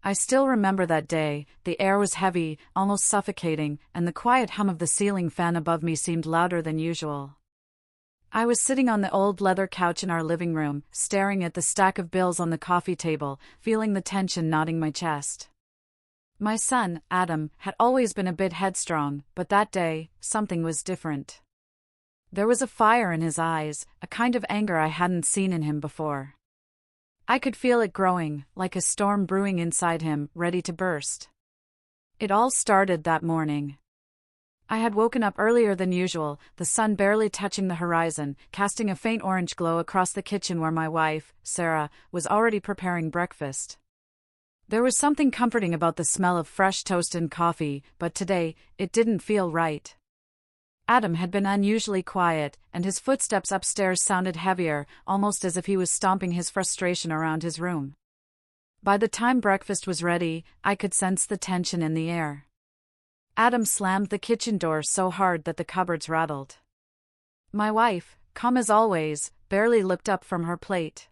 I still remember that day. The air was heavy, almost suffocating, and the quiet hum of the ceiling fan above me seemed louder than usual. I was sitting on the old leather couch in our living room, staring at the stack of bills on the coffee table, feeling the tension knotting my chest. My son, Adam, had always been a bit headstrong, but that day, something was different. There was a fire in his eyes, a kind of anger I hadn't seen in him before. I could feel it growing, like a storm brewing inside him, ready to burst. It all started that morning. I had woken up earlier than usual, the sun barely touching the horizon, casting a faint orange glow across the kitchen where my wife, Sarah, was already preparing breakfast. There was something comforting about the smell of fresh toast and coffee, but today, it didn't feel right. Adam had been unusually quiet, and his footsteps upstairs sounded heavier, almost as if he was stomping his frustration around his room. By the time breakfast was ready, I could sense the tension in the air. Adam slammed the kitchen door so hard that the cupboards rattled. My wife, calm as always, barely looked up from her plate.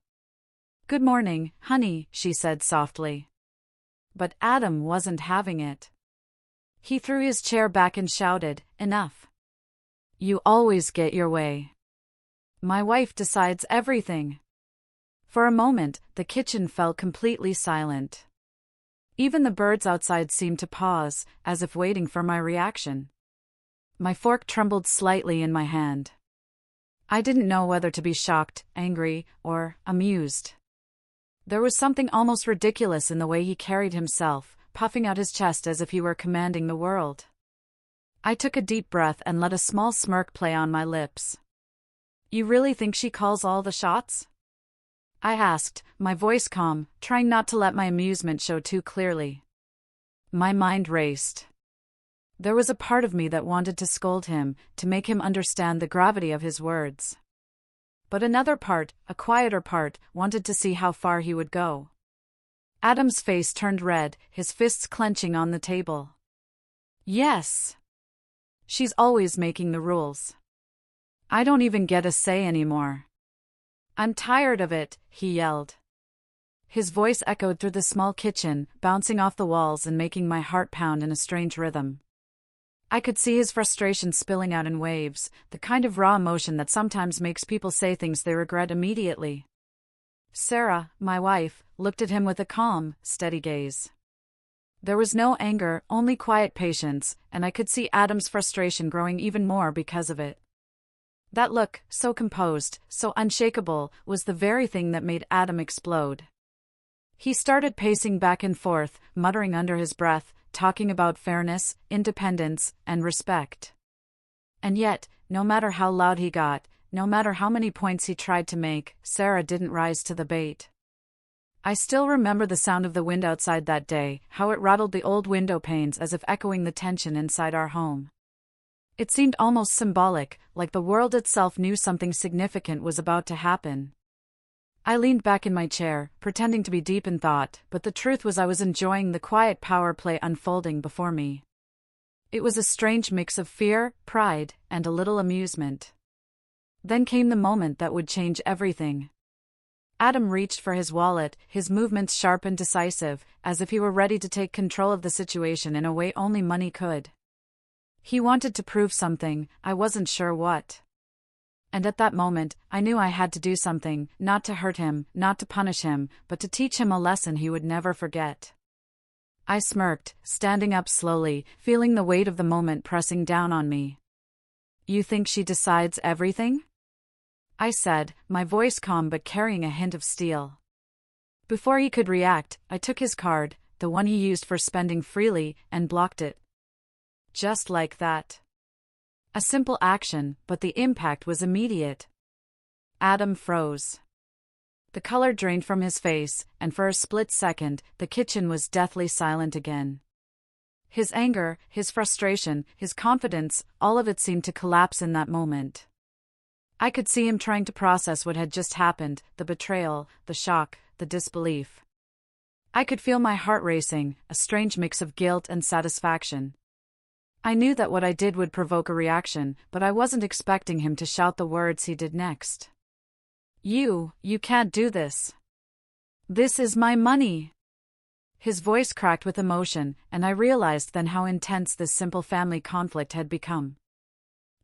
"Good morning, honey," she said softly. But Adam wasn't having it. He threw his chair back and shouted, "Enough. You always get your way. My wife decides everything." For a moment, the kitchen fell completely silent. Even the birds outside seemed to pause, as if waiting for my reaction. My fork trembled slightly in my hand. I didn't know whether to be shocked, angry, or amused. There was something almost ridiculous in the way he carried himself, puffing out his chest as if he were commanding the world. I took a deep breath and let a small smirk play on my lips. "You really think she calls all the shots?" I asked, my voice calm, trying not to let my amusement show too clearly. My mind raced. There was a part of me that wanted to scold him, to make him understand the gravity of his words. But another part, a quieter part, wanted to see how far he would go. Adam's face turned red, his fists clenching on the table. "Yes. She's always making the rules. I don't even get a say anymore. I'm tired of it," he yelled. His voice echoed through the small kitchen, bouncing off the walls and making my heart pound in a strange rhythm. I could see his frustration spilling out in waves, the kind of raw emotion that sometimes makes people say things they regret immediately. Sarah, my wife, looked at him with a calm, steady gaze. There was no anger, only quiet patience, and I could see Adam's frustration growing even more because of it. That look, so composed, so unshakable, was the very thing that made Adam explode. He started pacing back and forth, muttering under his breath, talking about fairness, independence, and respect. And yet, no matter how loud he got, no matter how many points he tried to make, Sarah didn't rise to the bait. I still remember the sound of the wind outside that day, how it rattled the old window panes as if echoing the tension inside our home. It seemed almost symbolic, like the world itself knew something significant was about to happen. I leaned back in my chair, pretending to be deep in thought, but the truth was I was enjoying the quiet power play unfolding before me. It was a strange mix of fear, pride, and a little amusement. Then came the moment that would change everything. Adam reached for his wallet, his movements sharp and decisive, as if he were ready to take control of the situation in a way only money could. He wanted to prove something, I wasn't sure what. And at that moment, I knew I had to do something, not to hurt him, not to punish him, but to teach him a lesson he would never forget. I smirked, standing up slowly, feeling the weight of the moment pressing down on me. "You think she decides everything?" I said, my voice calm but carrying a hint of steel. Before he could react, I took his card, the one he used for spending freely, and blocked it. Just like that. A simple action, but the impact was immediate. Adam froze. The color drained from his face, and for a split second, the kitchen was deathly silent again. His anger, his frustration, his confidence, all of it seemed to collapse in that moment. I could see him trying to process what had just happened, the betrayal, the shock, the disbelief. I could feel my heart racing, a strange mix of guilt and satisfaction. I knew that what I did would provoke a reaction, but I wasn't expecting him to shout the words he did next. You can't do this. This is my money. His voice cracked with emotion, and I realized then how intense this simple family conflict had become.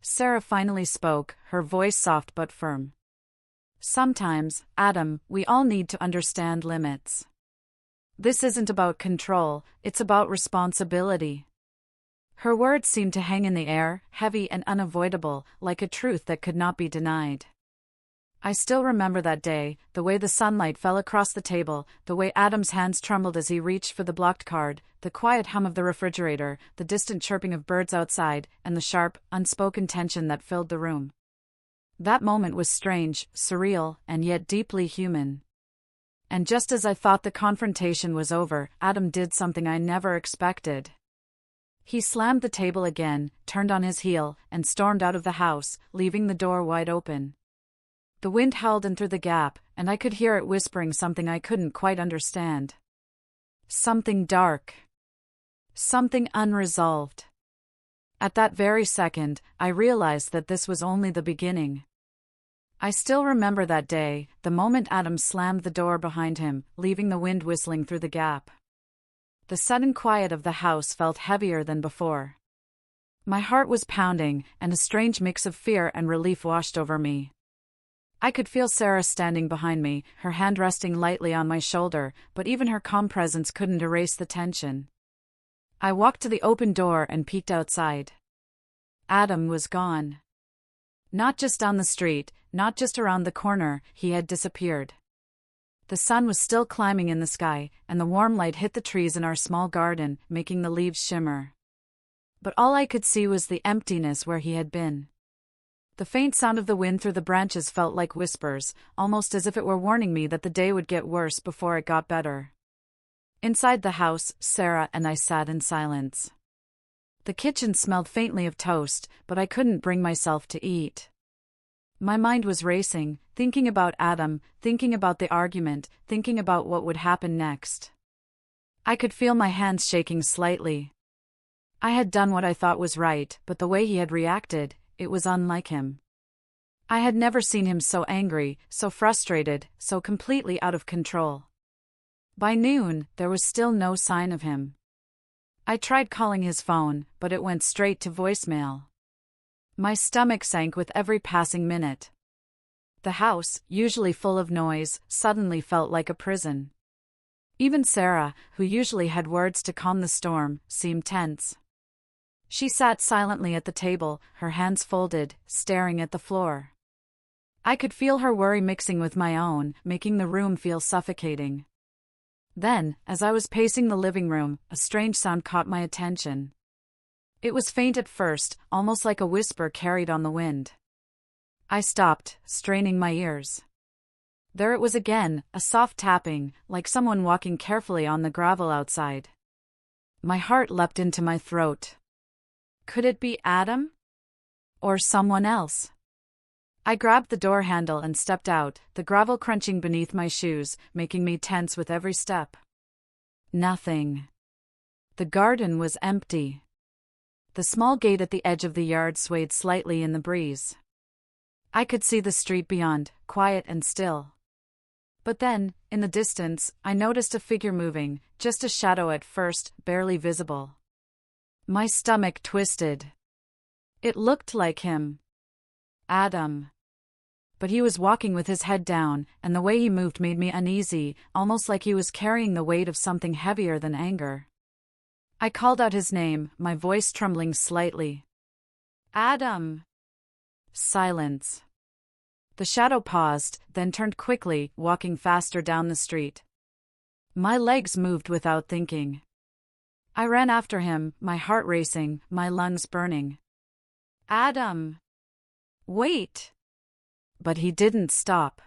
Sarah finally spoke, her voice soft but firm. "Sometimes, Adam, we all need to understand limits. This isn't about control, it's about responsibility." Her words seemed to hang in the air, heavy and unavoidable, like a truth that could not be denied. I still remember that day, the way the sunlight fell across the table, the way Adam's hands trembled as he reached for the blocked card, the quiet hum of the refrigerator, the distant chirping of birds outside, and the sharp, unspoken tension that filled the room. That moment was strange, surreal, and yet deeply human. And just as I thought the confrontation was over, Adam did something I never expected. He slammed the table again, turned on his heel, and stormed out of the house, leaving the door wide open. The wind howled in through the gap, and I could hear it whispering something I couldn't quite understand. Something dark. Something unresolved. At that very second, I realized that this was only the beginning. I still remember that day, the moment Adam slammed the door behind him, leaving the wind whistling through the gap. The sudden quiet of the house felt heavier than before. My heart was pounding, and a strange mix of fear and relief washed over me. I could feel Sarah standing behind me, her hand resting lightly on my shoulder, but even her calm presence couldn't erase the tension. I walked to the open door and peeked outside. Adam was gone. Not just down the street, not just around the corner, he had disappeared. The sun was still climbing in the sky, and the warm light hit the trees in our small garden, making the leaves shimmer. But all I could see was the emptiness where he had been. The faint sound of the wind through the branches felt like whispers, almost as if it were warning me that the day would get worse before it got better. Inside the house, Sarah and I sat in silence. The kitchen smelled faintly of toast, but I couldn't bring myself to eat. My mind was racing, thinking about Adam, thinking about the argument, thinking about what would happen next. I could feel my hands shaking slightly. I had done what I thought was right, but the way he had reacted, it was unlike him. I had never seen him so angry, so frustrated, so completely out of control. By noon, there was still no sign of him. I tried calling his phone, but it went straight to voicemail. My stomach sank with every passing minute. The house, usually full of noise, suddenly felt like a prison. Even Sarah, who usually had words to calm the storm, seemed tense. She sat silently at the table, her hands folded, staring at the floor. I could feel her worry mixing with my own, making the room feel suffocating. Then, as I was pacing the living room, a strange sound caught my attention. It was faint at first, almost like a whisper carried on the wind. I stopped, straining my ears. There it was again, a soft tapping, like someone walking carefully on the gravel outside. My heart leapt into my throat. Could it be Adam? Or someone else? I grabbed the door handle and stepped out, the gravel crunching beneath my shoes, making me tense with every step. Nothing. The garden was empty. The small gate at the edge of the yard swayed slightly in the breeze. I could see the street beyond, quiet and still. But then, in the distance, I noticed a figure moving, just a shadow at first, barely visible. My stomach twisted. It looked like him. Adam. But he was walking with his head down, and the way he moved made me uneasy, almost like he was carrying the weight of something heavier than anger. I called out his name, my voice trembling slightly. Adam. Silence. The shadow paused, then turned quickly, walking faster down the street. My legs moved without thinking. I ran after him, my heart racing, my lungs burning. Adam! Wait! But he didn't stop.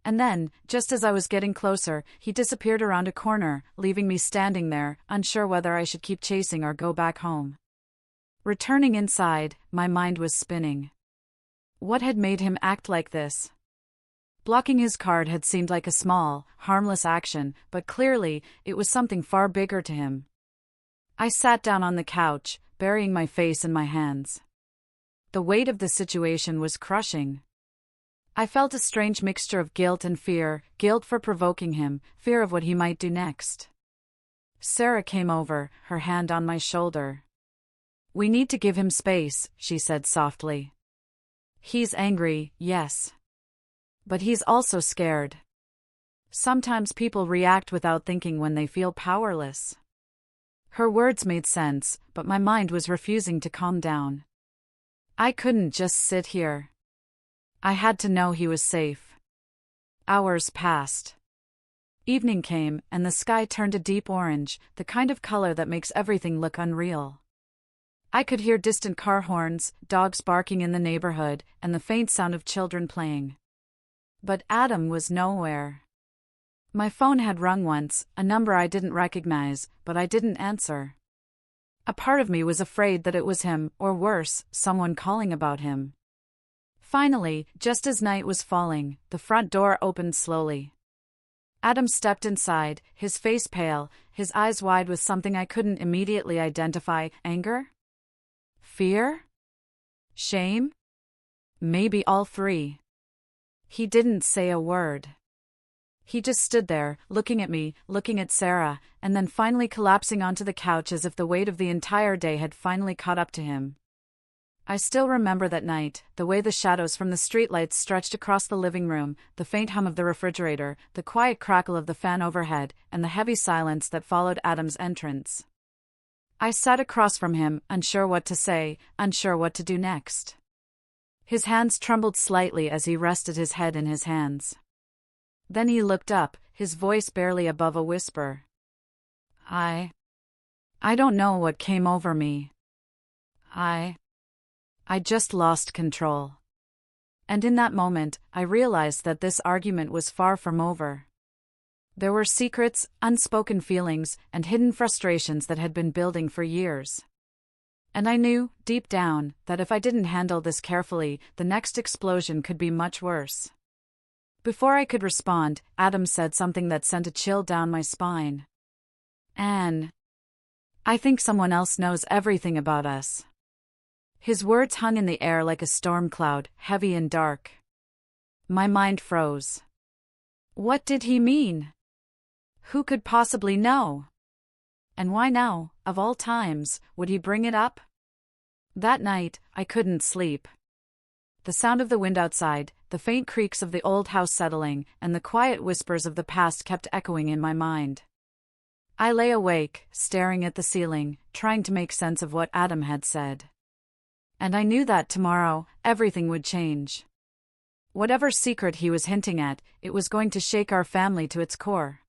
And then, just as I was getting closer, he disappeared around a corner, leaving me standing there, unsure whether I should keep chasing or go back home. Returning inside, my mind was spinning. What had made him act like this? Blocking his card had seemed like a small, harmless action, but clearly, it was something far bigger to him. I sat down on the couch, burying my face in my hands. The weight of the situation was crushing. I felt a strange mixture of guilt and fear, guilt for provoking him, fear of what he might do next. Sarah came over, her hand on my shoulder. "We need to give him space," she said softly. "He's angry, yes. But he's also scared. Sometimes people react without thinking when they feel powerless." Her words made sense, but my mind was refusing to calm down. I couldn't just sit here. I had to know he was safe. Hours passed. Evening came, and the sky turned a deep orange, the kind of color that makes everything look unreal. I could hear distant car horns, dogs barking in the neighborhood, and the faint sound of children playing. But Adam was nowhere. My phone had rung once, a number I didn't recognize, but I didn't answer. A part of me was afraid that it was him, or worse, someone calling about him. Finally, just as night was falling, the front door opened slowly. Adam stepped inside, his face pale, his eyes wide with something I couldn't immediately identify. Anger? Fear? Shame? Maybe all three. He didn't say a word. He just stood there, looking at me, looking at Sarah, and then finally collapsing onto the couch as if the weight of the entire day had finally caught up to him. I still remember that night, the way the shadows from the streetlights stretched across the living room, the faint hum of the refrigerator, the quiet crackle of the fan overhead, and the heavy silence that followed Adam's entrance. I sat across from him, unsure what to say, unsure what to do next. His hands trembled slightly as he rested his head in his hands. Then he looked up, his voice barely above a whisper. I don't know what came over me. I just lost control. And in that moment, I realized that this argument was far from over. There were secrets, unspoken feelings, and hidden frustrations that had been building for years. And I knew, deep down, that if I didn't handle this carefully, the next explosion could be much worse. Before I could respond, Adam said something that sent a chill down my spine. "Anne, I think someone else knows everything about us." His words hung in the air like a storm cloud, heavy and dark. My mind froze. What did he mean? Who could possibly know? And why now, of all times, would he bring it up? That night, I couldn't sleep. The sound of the wind outside, the faint creaks of the old house settling, and the quiet whispers of the past kept echoing in my mind. I lay awake, staring at the ceiling, trying to make sense of what Adam had said. And I knew that tomorrow, everything would change. Whatever secret he was hinting at, it was going to shake our family to its core.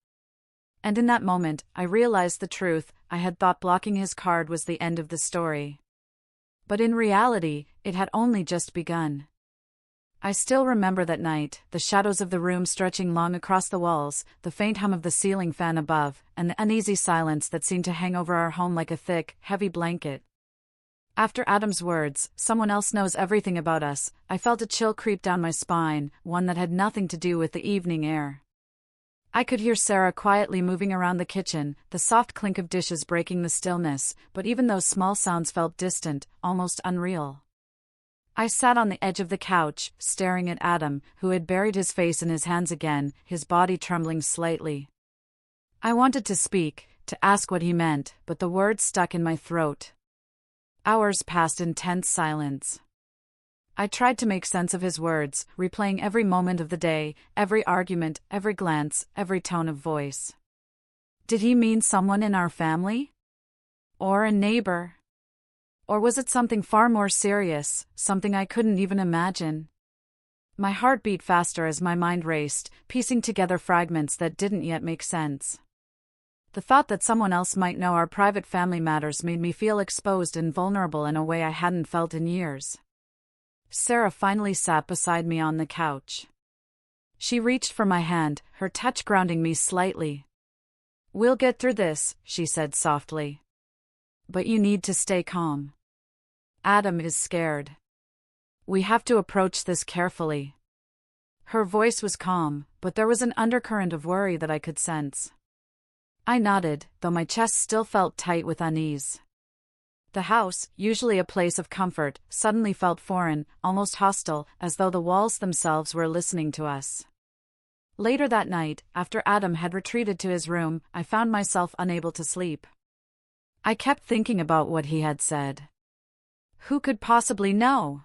And in that moment, I realized the truth. I had thought blocking his card was the end of the story. But in reality, it had only just begun. I still remember that night, the shadows of the room stretching long across the walls, the faint hum of the ceiling fan above, and the uneasy silence that seemed to hang over our home like a thick, heavy blanket. After Adam's words, "Someone else knows everything about us," I felt a chill creep down my spine, one that had nothing to do with the evening air. I could hear Sarah quietly moving around the kitchen, the soft clink of dishes breaking the stillness, but even those small sounds felt distant, almost unreal. I sat on the edge of the couch, staring at Adam, who had buried his face in his hands again, his body trembling slightly. I wanted to speak, to ask what he meant, but the words stuck in my throat. Hours passed in tense silence. I tried to make sense of his words, replaying every moment of the day, every argument, every glance, every tone of voice. Did he mean someone in our family? Or a neighbor? Or was it something far more serious, something I couldn't even imagine? My heart beat faster as my mind raced, piecing together fragments that didn't yet make sense. The thought that someone else might know our private family matters made me feel exposed and vulnerable in a way I hadn't felt in years. Sarah finally sat beside me on the couch. She reached for my hand, her touch grounding me slightly. "We'll get through this," she said softly. "But you need to stay calm. Adam is scared. We have to approach this carefully." Her voice was calm, but there was an undercurrent of worry that I could sense. I nodded, though my chest still felt tight with unease. The house, usually a place of comfort, suddenly felt foreign, almost hostile, as though the walls themselves were listening to us. Later that night, after Adam had retreated to his room, I found myself unable to sleep. I kept thinking about what he had said. Who could possibly know?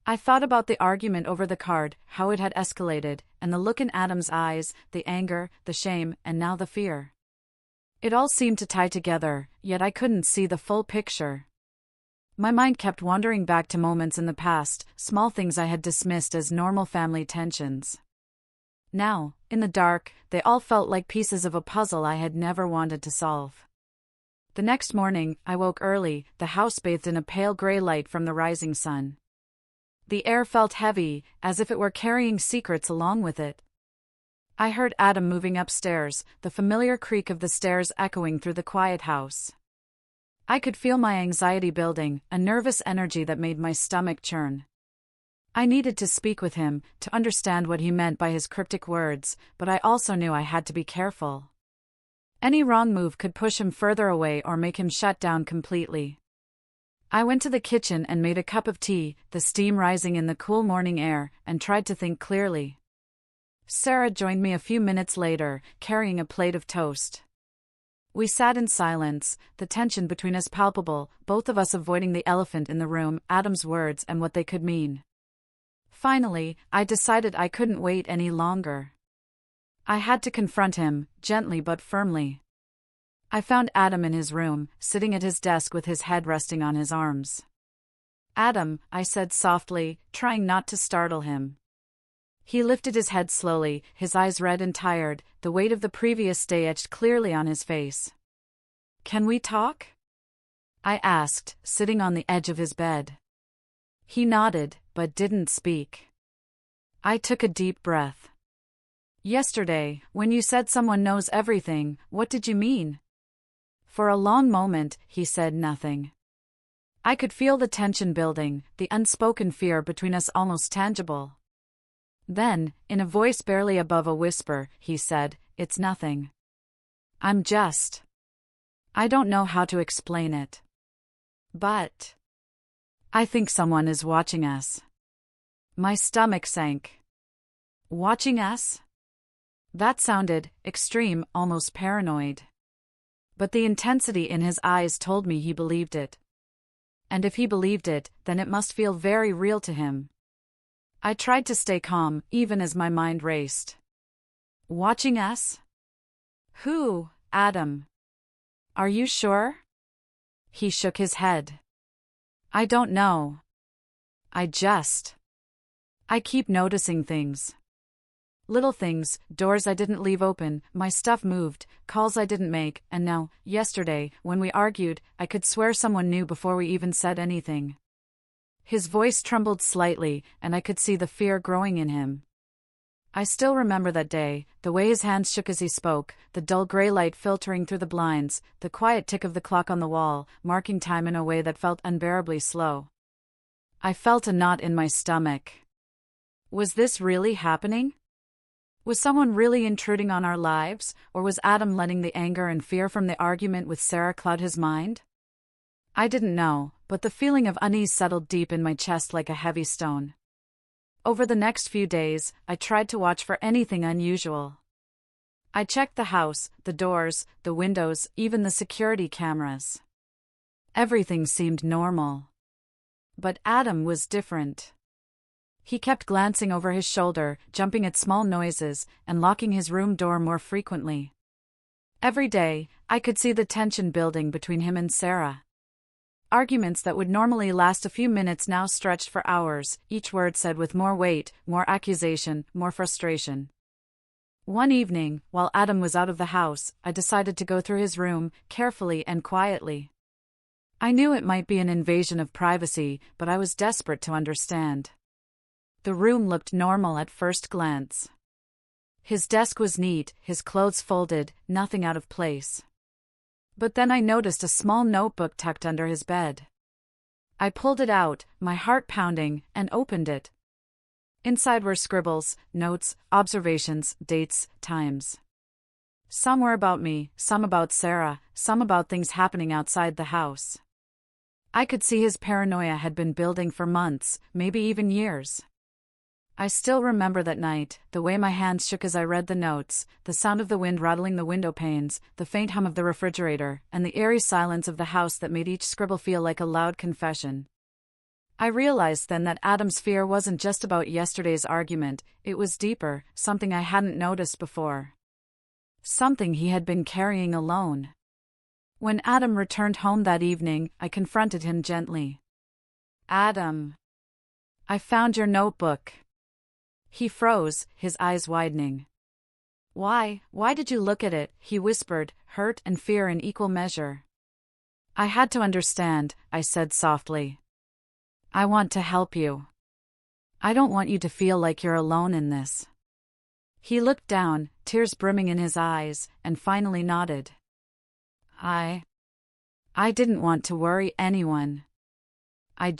I thought about the argument over the card, how it had escalated, and the look in Adam's eyes, the anger, the shame, and now the fear. It all seemed to tie together, yet I couldn't see the full picture. My mind kept wandering back to moments in the past, small things I had dismissed as normal family tensions. Now, in the dark, they all felt like pieces of a puzzle I had never wanted to solve. The next morning, I woke early, the house bathed in a pale gray light from the rising sun. The air felt heavy, as if it were carrying secrets along with it. I heard Adam moving upstairs, the familiar creak of the stairs echoing through the quiet house. I could feel my anxiety building, a nervous energy that made my stomach churn. I needed to speak with him, to understand what he meant by his cryptic words, but I also knew I had to be careful. Any wrong move could push him further away or make him shut down completely. I went to the kitchen and made a cup of tea, the steam rising in the cool morning air, and tried to think clearly. Sarah joined me a few minutes later, carrying a plate of toast. We sat in silence, the tension between us palpable, both of us avoiding the elephant in the room, Adam's words and what they could mean. Finally, I decided I couldn't wait any longer. I had to confront him, gently but firmly. I found Adam in his room, sitting at his desk with his head resting on his arms. "Adam," I said softly, trying not to startle him. He lifted his head slowly, his eyes red and tired, the weight of the previous day etched clearly on his face. "Can we talk?" I asked, sitting on the edge of his bed. He nodded, but didn't speak. I took a deep breath. "Yesterday, when you said someone knows everything, what did you mean?" For a long moment, he said nothing. I could feel the tension building, the unspoken fear between us almost tangible. Then, in a voice barely above a whisper, he said, "It's nothing. I don't know how to explain it. But I think someone is watching us." My stomach sank. Watching us? That sounded extreme, almost paranoid. But the intensity in his eyes told me he believed it. And if he believed it, then it must feel very real to him. I tried to stay calm, even as my mind raced. "Watching us? Who, Adam? Are you sure?" He shook his head. "I don't know. I keep noticing things. Little things, doors I didn't leave open, my stuff moved, calls I didn't make, and now, yesterday, when we argued, I could swear someone knew before we even said anything." His voice trembled slightly, and I could see the fear growing in him. I still remember that day, the way his hands shook as he spoke, the dull gray light filtering through the blinds, the quiet tick of the clock on the wall, marking time in a way that felt unbearably slow. I felt a knot in my stomach. Was this really happening? Was someone really intruding on our lives, or was Adam letting the anger and fear from the argument with Sarah cloud his mind? I didn't know, but the feeling of unease settled deep in my chest like a heavy stone. Over the next few days, I tried to watch for anything unusual. I checked the house, the doors, the windows, even the security cameras. Everything seemed normal. But Adam was different. He kept glancing over his shoulder, jumping at small noises, and locking his room door more frequently. Every day, I could see the tension building between him and Sarah. Arguments that would normally last a few minutes now stretched for hours, each word said with more weight, more accusation, more frustration. One evening, while Adam was out of the house, I decided to go through his room, carefully and quietly. I knew it might be an invasion of privacy, but I was desperate to understand. The room looked normal at first glance. His desk was neat, his clothes folded, nothing out of place. But then I noticed a small notebook tucked under his bed. I pulled it out, my heart pounding, and opened it. Inside were scribbles, notes, observations, dates, times. Some were about me, some about Sarah, some about things happening outside the house. I could see his paranoia had been building for months, maybe even years. I still remember that night, the way my hands shook as I read the notes, the sound of the wind rattling the window panes, the faint hum of the refrigerator, and the eerie silence of the house that made each scribble feel like a loud confession. I realized then that Adam's fear wasn't just about yesterday's argument, it was deeper, something I hadn't noticed before. Something he had been carrying alone. When Adam returned home that evening, I confronted him gently. "Adam, I found your notebook." He froze, his eyes widening. Why did you look at it?" he whispered, hurt and fear in equal measure. "I had to understand," I said softly. "I want to help you. I don't want you to feel like you're alone in this." He looked down, tears brimming in his eyes, and finally nodded. I didn't want to worry anyone. I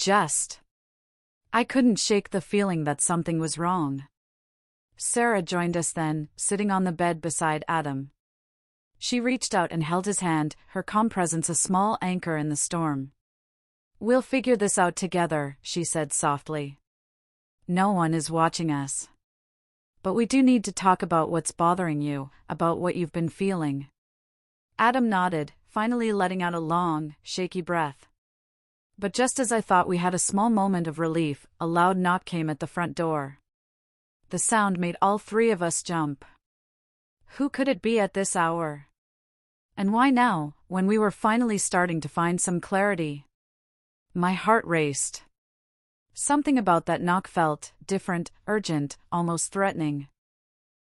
couldn't shake the feeling that something was wrong. Sarah joined us then, sitting on the bed beside Adam. She reached out and held his hand, her calm presence a small anchor in the storm. "We'll figure this out together," she said softly. "No one is watching us. But we do need to talk about what's bothering you, about what you've been feeling." Adam nodded, finally letting out a long, shaky breath. But just as I thought we had a small moment of relief, a loud knock came at the front door. The sound made all three of us jump. Who could it be at this hour? And why now, when we were finally starting to find some clarity? My heart raced. Something about that knock felt different, urgent, almost threatening.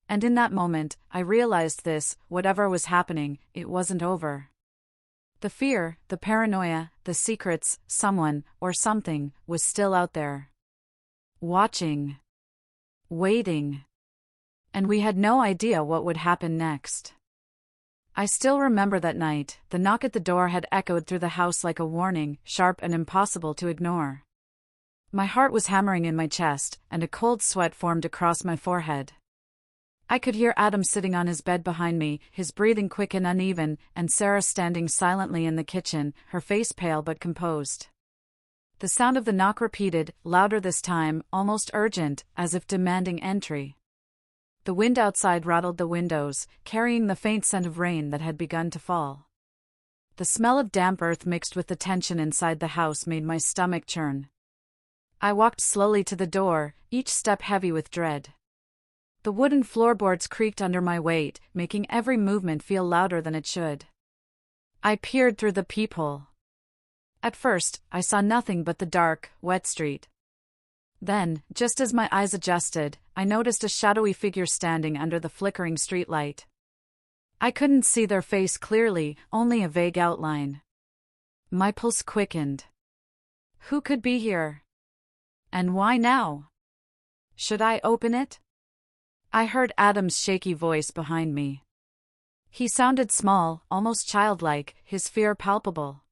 And in that moment, I realized this, whatever was happening, it wasn't over. The fear, the paranoia, the secrets, someone, or something, was still out there. Watching. Waiting. And we had no idea what would happen next. I still remember that night, the knock at the door had echoed through the house like a warning, sharp and impossible to ignore. My heart was hammering in my chest, and a cold sweat formed across my forehead. I could hear Adam sitting on his bed behind me, his breathing quick and uneven, and Sarah standing silently in the kitchen, her face pale but composed. The sound of the knock repeated, louder this time, almost urgent, as if demanding entry. The wind outside rattled the windows, carrying the faint scent of rain that had begun to fall. The smell of damp earth mixed with the tension inside the house made my stomach churn. I walked slowly to the door, each step heavy with dread. The wooden floorboards creaked under my weight, making every movement feel louder than it should. I peered through the peephole. At first, I saw nothing but the dark, wet street. Then, just as my eyes adjusted, I noticed a shadowy figure standing under the flickering streetlight. I couldn't see their face clearly, only a vague outline. My pulse quickened. Who could be here? And why now? Should I open it? I heard Adam's shaky voice behind me. He sounded small, almost childlike, his fear palpable.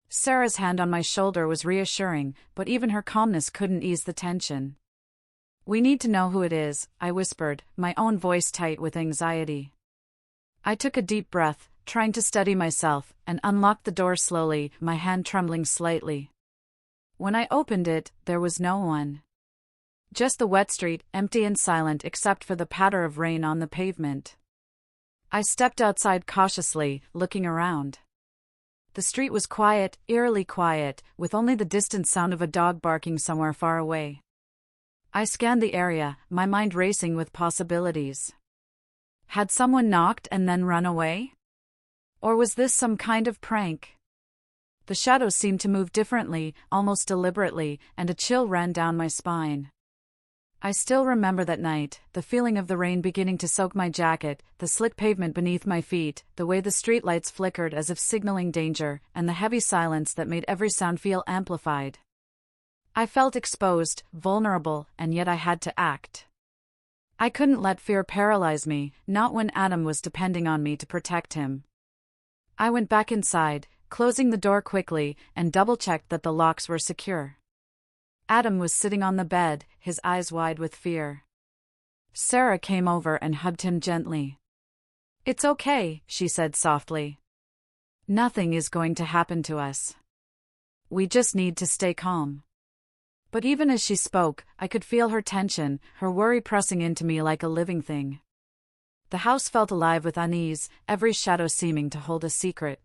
Sarah's hand on my shoulder was reassuring, but even her calmness couldn't ease the tension. "We need to know who it is," I whispered, my own voice tight with anxiety. I took a deep breath, trying to steady myself, and unlocked the door slowly, my hand trembling slightly. When I opened it, there was no one. Just the wet street, empty and silent except for the patter of rain on the pavement. I stepped outside cautiously, looking around. The street was quiet, eerily quiet, with only the distant sound of a dog barking somewhere far away. I scanned the area, my mind racing with possibilities. Had someone knocked and then run away? Or was this some kind of prank? The shadows seemed to move differently, almost deliberately, and a chill ran down my spine. I still remember that night, the feeling of the rain beginning to soak my jacket, the slick pavement beneath my feet, the way the streetlights flickered as if signaling danger, and the heavy silence that made every sound feel amplified. I felt exposed, vulnerable, and yet I had to act. I couldn't let fear paralyze me, not when Adam was depending on me to protect him. I went back inside, closing the door quickly, and double-checked that the locks were secure. Adam was sitting on the bed, his eyes wide with fear. Sarah came over and hugged him gently. "It's okay," she said softly. "Nothing is going to happen to us. We just need to stay calm." But even as she spoke, I could feel her tension, her worry pressing into me like a living thing. The house felt alive with unease, every shadow seeming to hold a secret.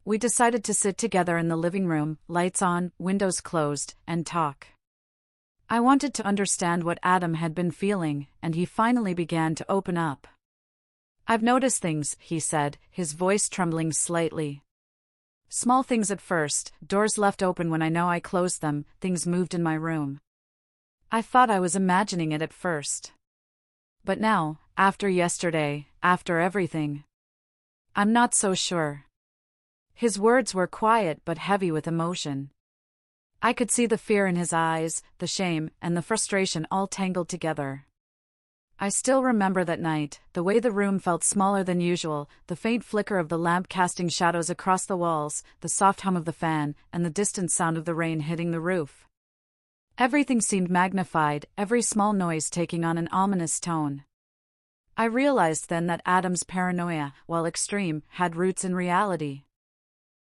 We decided to sit together in the living room, lights on, windows closed, and talk. I wanted to understand what Adam had been feeling, and he finally began to open up. "I've noticed things," he said, his voice trembling slightly. "Small things at first, doors left open when I know I closed them, things moved in my room. I thought I was imagining it at first. But now, after yesterday, after everything, I'm not so sure." His words were quiet but heavy with emotion. I could see the fear in his eyes, the shame, and the frustration all tangled together. I still remember that night, the way the room felt smaller than usual, the faint flicker of the lamp casting shadows across the walls, the soft hum of the fan, and the distant sound of the rain hitting the roof. Everything seemed magnified, every small noise taking on an ominous tone. I realized then that Adam's paranoia, while extreme, had roots in reality.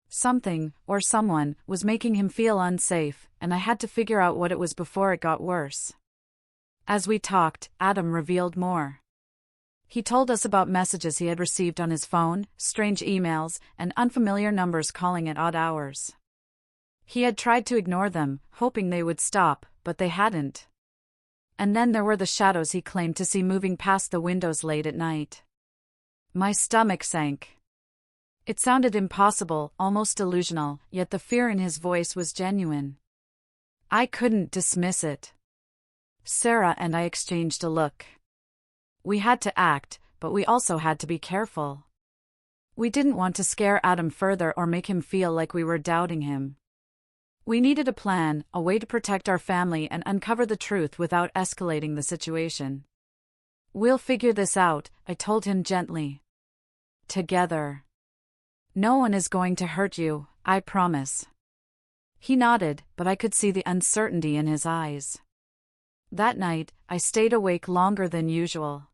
Something, or someone, was making him feel unsafe, and I had to figure out what it was before it got worse. As we talked, Adam revealed more. He told us about messages he had received on his phone, strange emails, and unfamiliar numbers calling at odd hours. He had tried to ignore them, hoping they would stop, but they hadn't. And then there were the shadows he claimed to see moving past the windows late at night. My stomach sank. It sounded impossible, almost delusional, yet the fear in his voice was genuine. I couldn't dismiss it. Sarah and I exchanged a look. We had to act, but we also had to be careful. We didn't want to scare Adam further or make him feel like we were doubting him. We needed a plan, a way to protect our family and uncover the truth without escalating the situation. "We'll figure this out," I told him gently. "Together. No one is going to hurt you, I promise." He nodded, but I could see the uncertainty in his eyes. That night, I stayed awake longer than usual.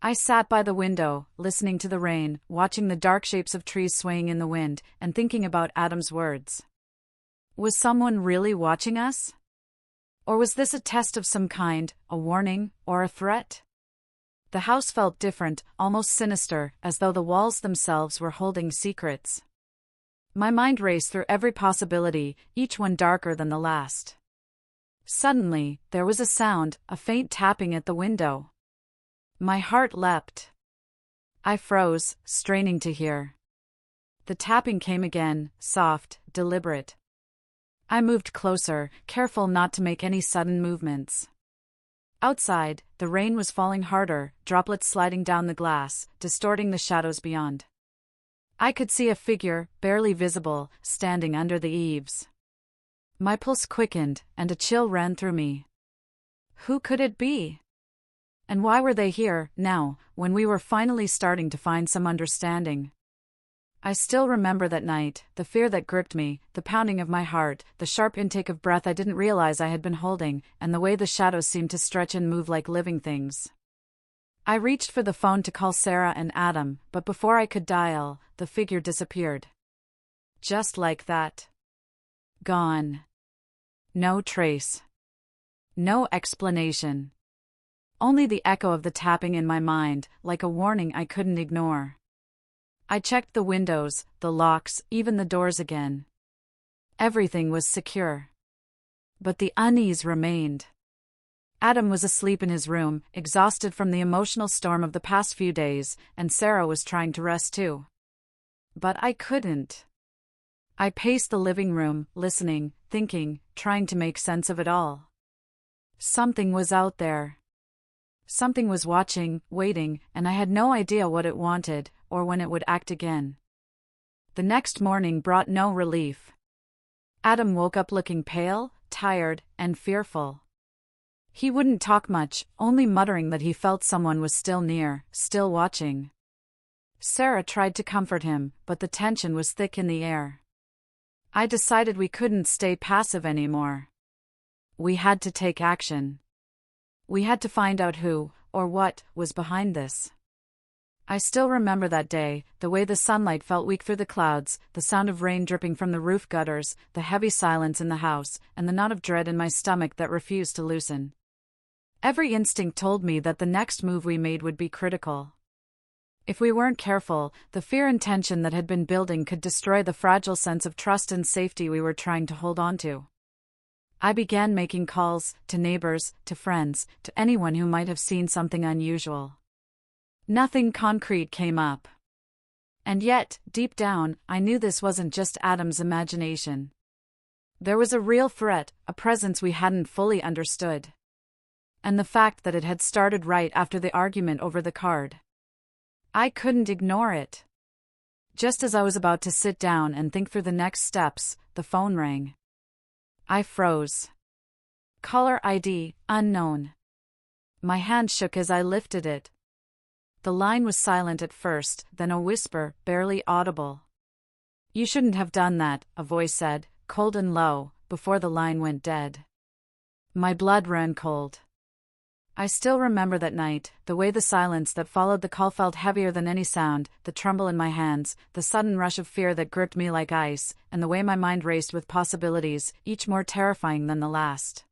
I sat by the window, listening to the rain, watching the dark shapes of trees swaying in the wind, and thinking about Adam's words. Was someone really watching us? Or was this a test of some kind, a warning, or a threat? The house felt different, almost sinister, as though the walls themselves were holding secrets. My mind raced through every possibility, each one darker than the last. Suddenly, there was a sound, a faint tapping at the window. My heart leapt. I froze, straining to hear. The tapping came again, soft, deliberate. I moved closer, careful not to make any sudden movements. Outside, the rain was falling harder, droplets sliding down the glass, distorting the shadows beyond. I could see a figure, barely visible, standing under the eaves. My pulse quickened, and a chill ran through me. Who could it be? And why were they here, now, when we were finally starting to find some understanding? I still remember that night, the fear that gripped me, the pounding of my heart, the sharp intake of breath I didn't realize I had been holding, and the way the shadows seemed to stretch and move like living things. I reached for the phone to call Sarah and Adam, but before I could dial, the figure disappeared. Just like that. Gone. No trace. No explanation. Only the echo of the tapping in my mind, like a warning I couldn't ignore. I checked the windows, the locks, even the doors again. Everything was secure. But the unease remained. Adam was asleep in his room, exhausted from the emotional storm of the past few days, and Sarah was trying to rest too. But I couldn't. I paced the living room, listening, thinking, trying to make sense of it all. Something was out there. Something was watching, waiting, and I had no idea what it wanted, or when it would act again. The next morning brought no relief. Adam woke up looking pale, tired, and fearful. He wouldn't talk much, only muttering that he felt someone was still near, still watching. Sarah tried to comfort him, but the tension was thick in the air. I decided we couldn't stay passive anymore. We had to take action. We had to find out who, or what, was behind this. I still remember that day, the way the sunlight felt weak through the clouds, the sound of rain dripping from the roof gutters, the heavy silence in the house, and the knot of dread in my stomach that refused to loosen. Every instinct told me that the next move we made would be critical. If we weren't careful, the fear and tension that had been building could destroy the fragile sense of trust and safety we were trying to hold on to. I began making calls, to neighbors, to friends, to anyone who might have seen something unusual. Nothing concrete came up. And yet, deep down, I knew this wasn't just Adam's imagination. There was a real threat, a presence we hadn't fully understood. And the fact that it had started right after the argument over the card. I couldn't ignore it. Just as I was about to sit down and think through the next steps, the phone rang. I froze. Caller ID, unknown. My hand shook as I lifted it. The line was silent at first, then a whisper, barely audible. "You shouldn't have done that," a voice said, cold and low, before the line went dead. My blood ran cold. I still remember that night, the way the silence that followed the call felt heavier than any sound, the tremble in my hands, the sudden rush of fear that gripped me like ice, and the way my mind raced with possibilities, each more terrifying than the last.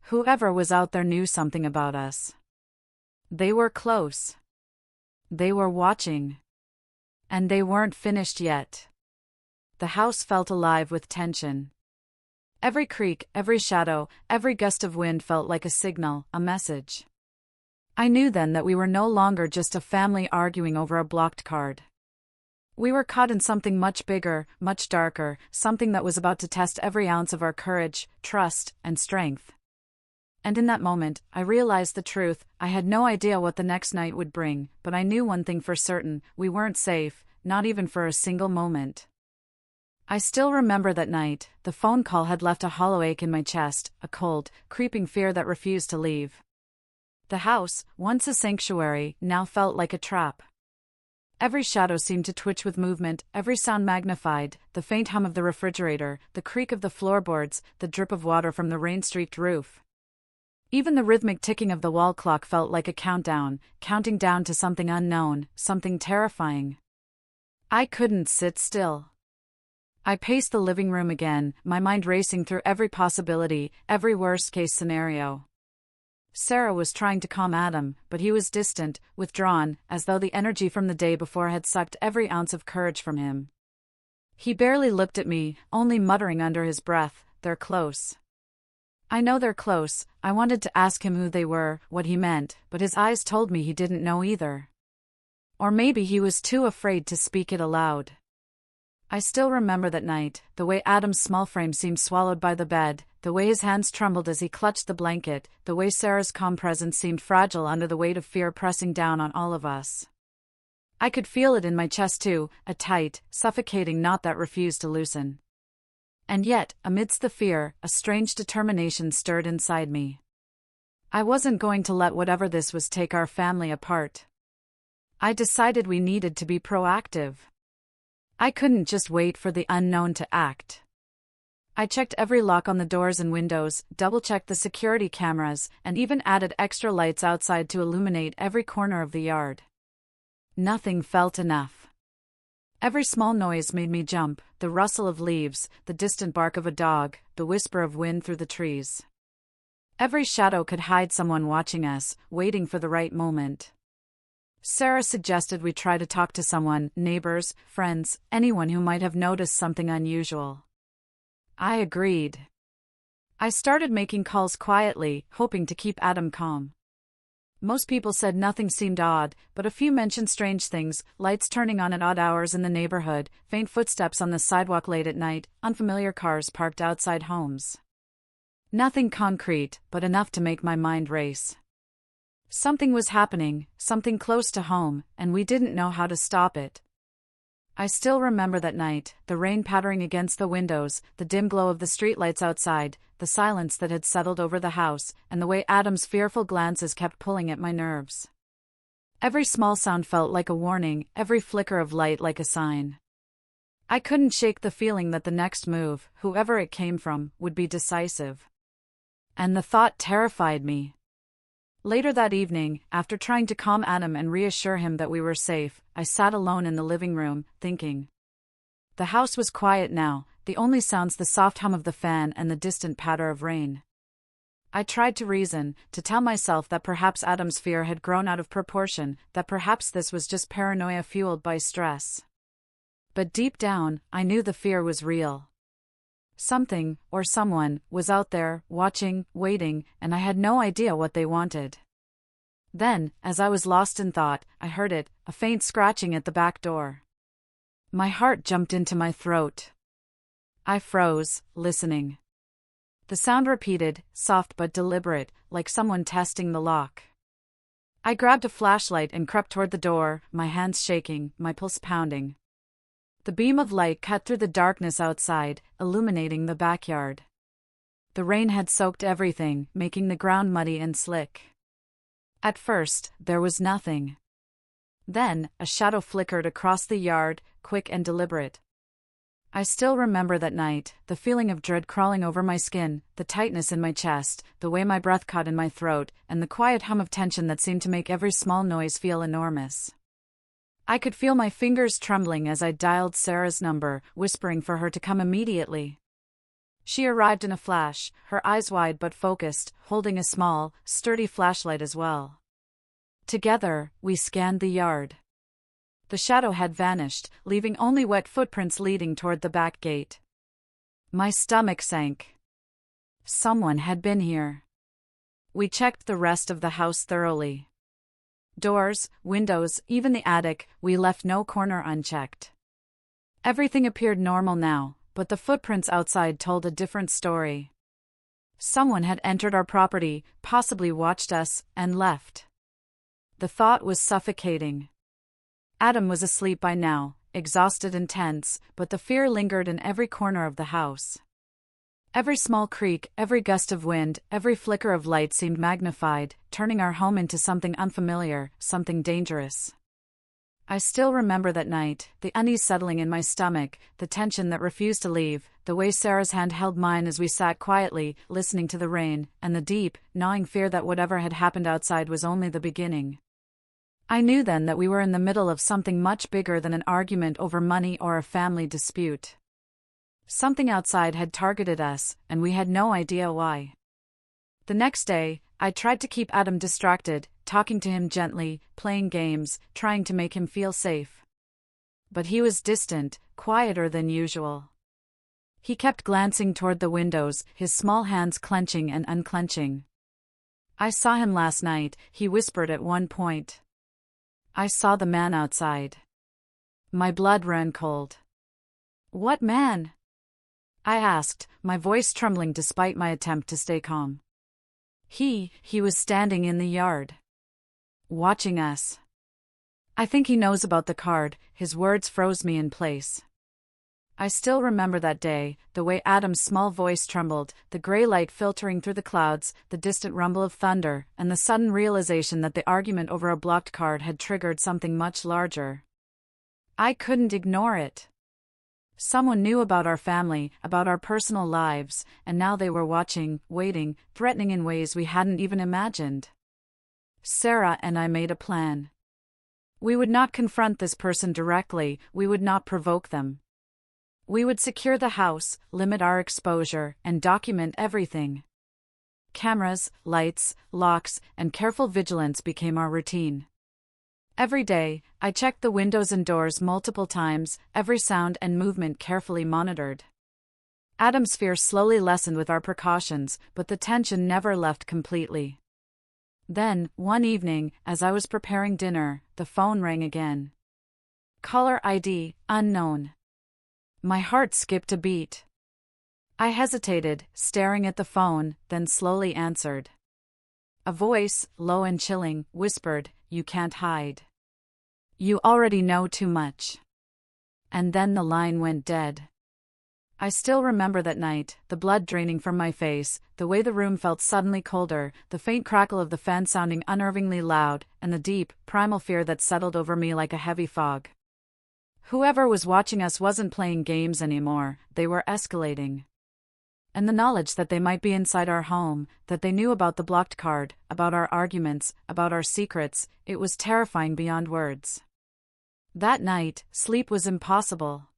Whoever was out there knew something about us. They were close. They were watching. And they weren't finished yet. The house felt alive with tension. Every creak, every shadow, every gust of wind felt like a signal, a message. I knew then that we were no longer just a family arguing over a blocked card. We were caught in something much bigger, much darker, something that was about to test every ounce of our courage, trust, and strength. And in that moment, I realized the truth. I had no idea what the next night would bring, but I knew one thing for certain: we weren't safe, not even for a single moment. I still remember that night. The phone call had left a hollow ache in my chest, a cold, creeping fear that refused to leave. The house, once a sanctuary, now felt like a trap. Every shadow seemed to twitch with movement, every sound magnified, the faint hum of the refrigerator, the creak of the floorboards, the drip of water from the rain-streaked roof. Even the rhythmic ticking of the wall clock felt like a countdown, counting down to something unknown, something terrifying. I couldn't sit still. I paced the living room again, my mind racing through every possibility, every worst-case scenario. Sarah was trying to calm Adam, but he was distant, withdrawn, as though the energy from the day before had sucked every ounce of courage from him. He barely looked at me, only muttering under his breath, "They're close." I know they're close. I wanted to ask him who they were, what he meant, but his eyes told me he didn't know either. Or maybe he was too afraid to speak it aloud. I still remember that night, the way Adam's small frame seemed swallowed by the bed, the way his hands trembled as he clutched the blanket, the way Sarah's calm presence seemed fragile under the weight of fear pressing down on all of us. I could feel it in my chest too, a tight, suffocating knot that refused to loosen. And yet, amidst the fear, a strange determination stirred inside me. I wasn't going to let whatever this was take our family apart. I decided we needed to be proactive. I couldn't just wait for the unknown to act. I checked every lock on the doors and windows, double-checked the security cameras, and even added extra lights outside to illuminate every corner of the yard. Nothing felt enough. Every small noise made me jump, the rustle of leaves, the distant bark of a dog, the whisper of wind through the trees. Every shadow could hide someone watching us, waiting for the right moment. Sarah suggested we try to talk to someone, neighbors, friends, anyone who might have noticed something unusual. I agreed. I started making calls quietly, hoping to keep Adam calm. Most people said nothing seemed odd, but a few mentioned strange things: lights turning on at odd hours in the neighborhood, faint footsteps on the sidewalk late at night, unfamiliar cars parked outside homes. Nothing concrete, but enough to make my mind race. Something was happening, something close to home, and we didn't know how to stop it. I still remember that night, the rain pattering against the windows, the dim glow of the streetlights outside, the silence that had settled over the house, and the way Adam's fearful glances kept pulling at my nerves. Every small sound felt like a warning, every flicker of light like a sign. I couldn't shake the feeling that the next move, whoever it came from, would be decisive. And the thought terrified me. Later that evening, after trying to calm Adam and reassure him that we were safe, I sat alone in the living room, thinking. The house was quiet now, the only sounds the soft hum of the fan and the distant patter of rain. I tried to reason, to tell myself that perhaps Adam's fear had grown out of proportion, that perhaps this was just paranoia fueled by stress. But deep down, I knew the fear was real. Something, or someone, was out there, watching, waiting, and I had no idea what they wanted. Then, as I was lost in thought, I heard it, a faint scratching at the back door. My heart jumped into my throat. I froze, listening. The sound repeated, soft but deliberate, like someone testing the lock. I grabbed a flashlight and crept toward the door, my hands shaking, my pulse pounding. The beam of light cut through the darkness outside, illuminating the backyard. The rain had soaked everything, making the ground muddy and slick. At first, there was nothing. Then, a shadow flickered across the yard, quick and deliberate. I still remember that night, the feeling of dread crawling over my skin, the tightness in my chest, the way my breath caught in my throat, and the quiet hum of tension that seemed to make every small noise feel enormous. I could feel my fingers trembling as I dialed Sarah's number, whispering for her to come immediately. She arrived in a flash, her eyes wide but focused, holding a small, sturdy flashlight as well. Together, we scanned the yard. The shadow had vanished, leaving only wet footprints leading toward the back gate. My stomach sank. Someone had been here. We checked the rest of the house thoroughly. Doors, windows, even the attic, we left no corner unchecked. Everything appeared normal now, but the footprints outside told a different story. Someone had entered our property, possibly watched us, and left. The thought was suffocating. Adam was asleep by now, exhausted and tense, but the fear lingered in every corner of the house. Every small creak, every gust of wind, every flicker of light seemed magnified, turning our home into something unfamiliar, something dangerous. I still remember that night, the unease settling in my stomach, the tension that refused to leave, the way Sarah's hand held mine as we sat quietly, listening to the rain, and the deep, gnawing fear that whatever had happened outside was only the beginning. I knew then that we were in the middle of something much bigger than an argument over money or a family dispute. Something outside had targeted us, and we had no idea why. The next day, I tried to keep Adam distracted, talking to him gently, playing games, trying to make him feel safe. But he was distant, quieter than usual. He kept glancing toward the windows, his small hands clenching and unclenching. "I saw him last night," he whispered at one point. "I saw the man outside." My blood ran cold. "What man?" I asked, my voice trembling despite my attempt to stay calm. He was standing in the yard. Watching us. "I think he knows about the card," his words froze me in place. I still remember that day, the way Adam's small voice trembled, the gray light filtering through the clouds, the distant rumble of thunder, and the sudden realization that the argument over a blocked card had triggered something much larger. I couldn't ignore it. Someone knew about our family, about our personal lives, and now they were watching, waiting, threatening in ways we hadn't even imagined. Sarah and I made a plan. We would not confront this person directly, we would not provoke them. We would secure the house, limit our exposure, and document everything. Cameras, lights, locks, and careful vigilance became our routine. Every day, I checked the windows and doors multiple times, every sound and movement carefully monitored. Adam's fear slowly lessened with our precautions, but the tension never left completely. Then, one evening, as I was preparing dinner, the phone rang again. Caller ID, unknown. My heart skipped a beat. I hesitated, staring at the phone, then slowly answered. A voice, low and chilling, whispered, "You can't hide. You already know too much." And then the line went dead. I still remember that night, the blood draining from my face, the way the room felt suddenly colder, the faint crackle of the fan sounding unnervingly loud, and the deep, primal fear that settled over me like a heavy fog. Whoever was watching us wasn't playing games anymore, they were escalating. And the knowledge that they might be inside our home, that they knew about the blocked card, about our arguments, about our secrets, it was terrifying beyond words. That night, sleep was impossible.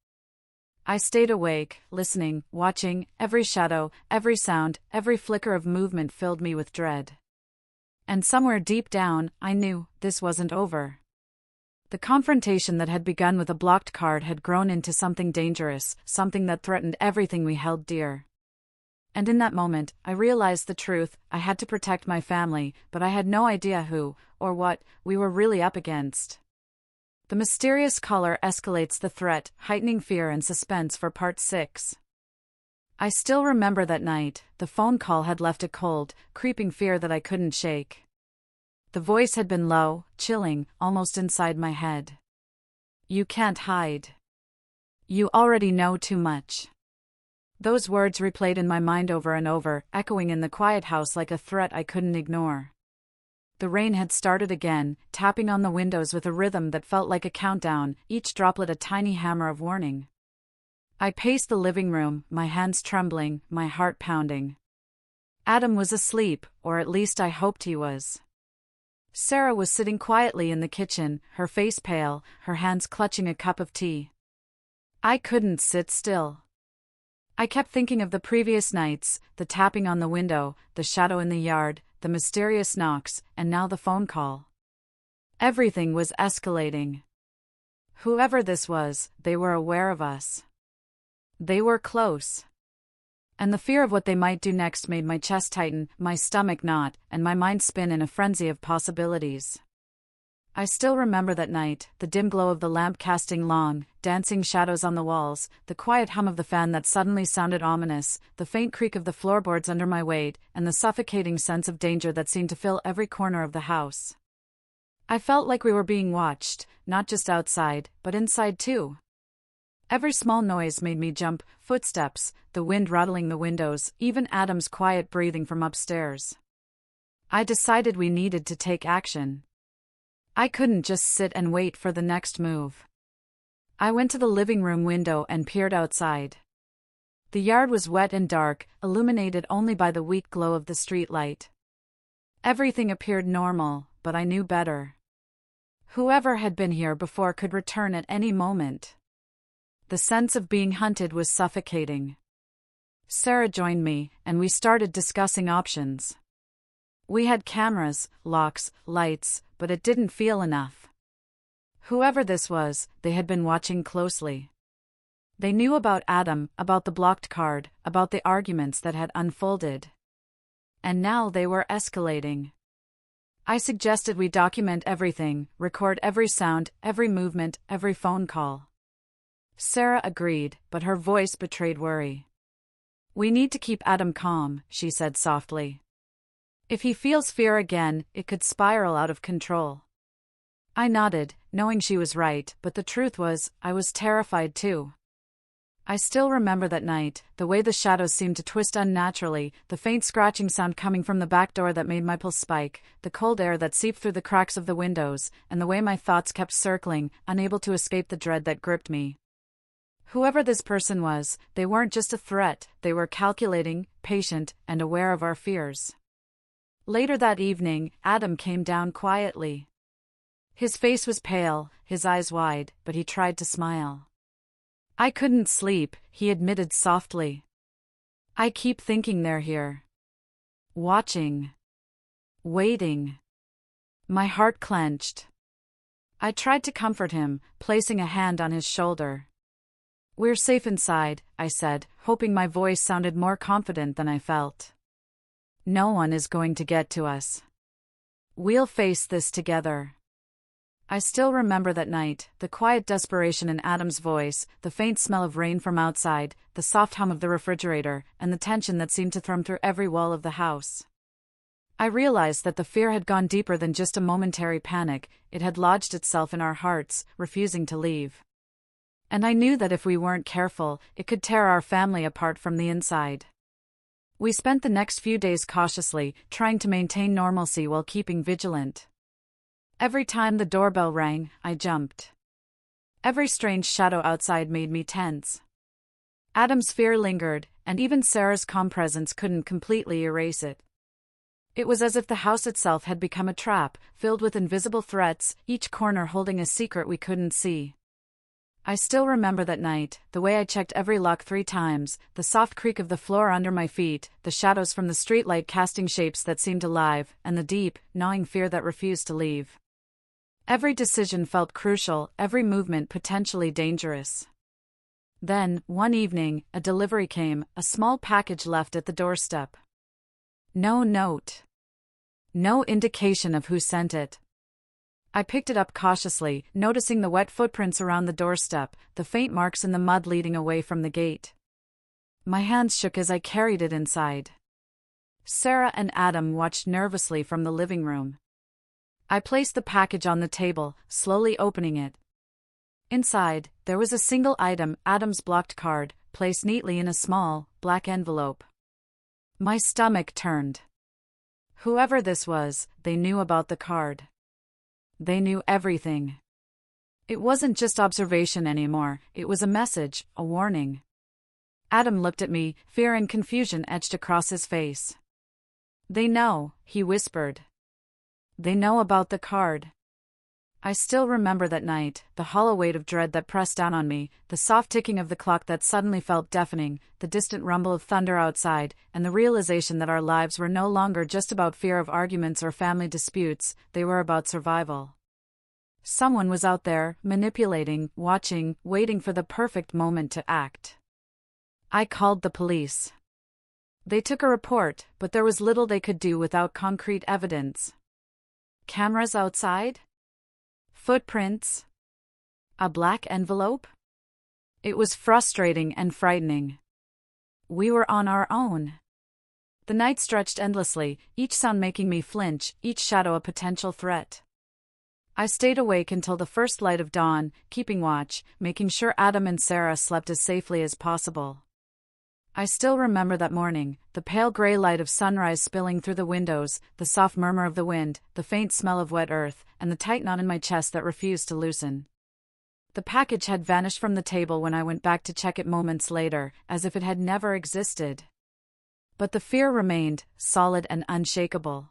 I stayed awake, listening, watching. Every shadow, every sound, every flicker of movement filled me with dread. And somewhere deep down, I knew this wasn't over. The confrontation that had begun with a blocked card had grown into something dangerous, something that threatened everything we held dear. And in that moment, I realized the truth. I had to protect my family, but I had no idea who, or what, we were really up against. The mysterious caller escalates the threat, heightening fear and suspense for Part 6. I still remember that night. The phone call had left a cold, creeping fear that I couldn't shake. The voice had been low, chilling, almost inside my head. "You can't hide. You already know too much." Those words replayed in my mind over and over, echoing in the quiet house like a threat I couldn't ignore. The rain had started again, tapping on the windows with a rhythm that felt like a countdown, each droplet a tiny hammer of warning. I paced the living room, my hands trembling, my heart pounding. Adam was asleep, or at least I hoped he was. Sarah was sitting quietly in the kitchen, her face pale, her hands clutching a cup of tea. I couldn't sit still. I kept thinking of the previous nights, the tapping on the window, the shadow in the yard, the mysterious knocks, and now the phone call. Everything was escalating. Whoever this was, they were aware of us. They were close. And the fear of what they might do next made my chest tighten, my stomach knot, and my mind spin in a frenzy of possibilities. I still remember that night, the dim glow of the lamp casting long, dancing shadows on the walls, the quiet hum of the fan that suddenly sounded ominous, the faint creak of the floorboards under my weight, and the suffocating sense of danger that seemed to fill every corner of the house. I felt like we were being watched, not just outside, but inside too. Every small noise made me jump, footsteps, the wind rattling the windows, even Adam's quiet breathing from upstairs. I decided we needed to take action. I couldn't just sit and wait for the next move. I went to the living room window and peered outside. The yard was wet and dark, illuminated only by the weak glow of the streetlight. Everything appeared normal, but I knew better. Whoever had been here before could return at any moment. The sense of being hunted was suffocating. Sarah joined me, and we started discussing options. We had cameras, locks, lights, but it didn't feel enough. Whoever this was, they had been watching closely. They knew about Adam, about the blocked card, about the arguments that had unfolded. And now they were escalating. I suggested we document everything, record every sound, every movement, every phone call. Sarah agreed, but her voice betrayed worry. "We need to keep Adam calm," she said softly. "If he feels fear again, it could spiral out of control." I nodded, knowing she was right, but the truth was, I was terrified too. I still remember that night, the way the shadows seemed to twist unnaturally, the faint scratching sound coming from the back door that made my pulse spike, the cold air that seeped through the cracks of the windows, and the way my thoughts kept circling, unable to escape the dread that gripped me. Whoever this person was, they weren't just a threat, they were calculating, patient, and aware of our fears. Later that evening, Adam came down quietly. His face was pale, his eyes wide, but he tried to smile. "I couldn't sleep," he admitted softly. "I keep thinking they're here. Watching. Waiting." My heart clenched. I tried to comfort him, placing a hand on his shoulder. "We're safe inside," I said, hoping my voice sounded more confident than I felt. "No one is going to get to us. We'll face this together." I still remember that night, the quiet desperation in Adam's voice, the faint smell of rain from outside, the soft hum of the refrigerator, and the tension that seemed to thrum through every wall of the house. I realized that the fear had gone deeper than just a momentary panic, it had lodged itself in our hearts, refusing to leave. And I knew that if we weren't careful, it could tear our family apart from the inside. We spent the next few days cautiously, trying to maintain normalcy while keeping vigilant. Every time the doorbell rang, I jumped. Every strange shadow outside made me tense. Adam's fear lingered, and even Sarah's calm presence couldn't completely erase it. It was as if the house itself had become a trap, filled with invisible threats, each corner holding a secret we couldn't see. I still remember that night, the way I checked every lock 3 times, the soft creak of the floor under my feet, the shadows from the streetlight casting shapes that seemed alive, and the deep, gnawing fear that refused to leave. Every decision felt crucial, every movement potentially dangerous. Then, one evening, a delivery came, a small package left at the doorstep. No note. No indication of who sent it. I picked it up cautiously, noticing the wet footprints around the doorstep, the faint marks in the mud leading away from the gate. My hands shook as I carried it inside. Sarah and Adam watched nervously from the living room. I placed the package on the table, slowly opening it. Inside, there was a single item, Adam's blocked card, placed neatly in a small, black envelope. My stomach turned. Whoever this was, they knew about the card. They knew everything. It wasn't just observation anymore, it was a message, a warning. Adam looked at me, fear and confusion etched across his face. They know, he whispered. They know about the card. I still remember that night, the hollow weight of dread that pressed down on me, the soft ticking of the clock that suddenly felt deafening, the distant rumble of thunder outside, and the realization that our lives were no longer just about fear of arguments or family disputes, they were about survival. Someone was out there, manipulating, watching, waiting for the perfect moment to act. I called the police. They took a report, but there was little they could do without concrete evidence. Cameras outside? Footprints? A black envelope? It was frustrating and frightening. We were on our own. The night stretched endlessly, each sound making me flinch, each shadow a potential threat. I stayed awake until the first light of dawn, keeping watch, making sure Adam and Sarah slept as safely as possible. I still remember that morning, the pale gray light of sunrise spilling through the windows, the soft murmur of the wind, the faint smell of wet earth, and the tight knot in my chest that refused to loosen. The package had vanished from the table when I went back to check it moments later, as if it had never existed. But the fear remained, solid and unshakable.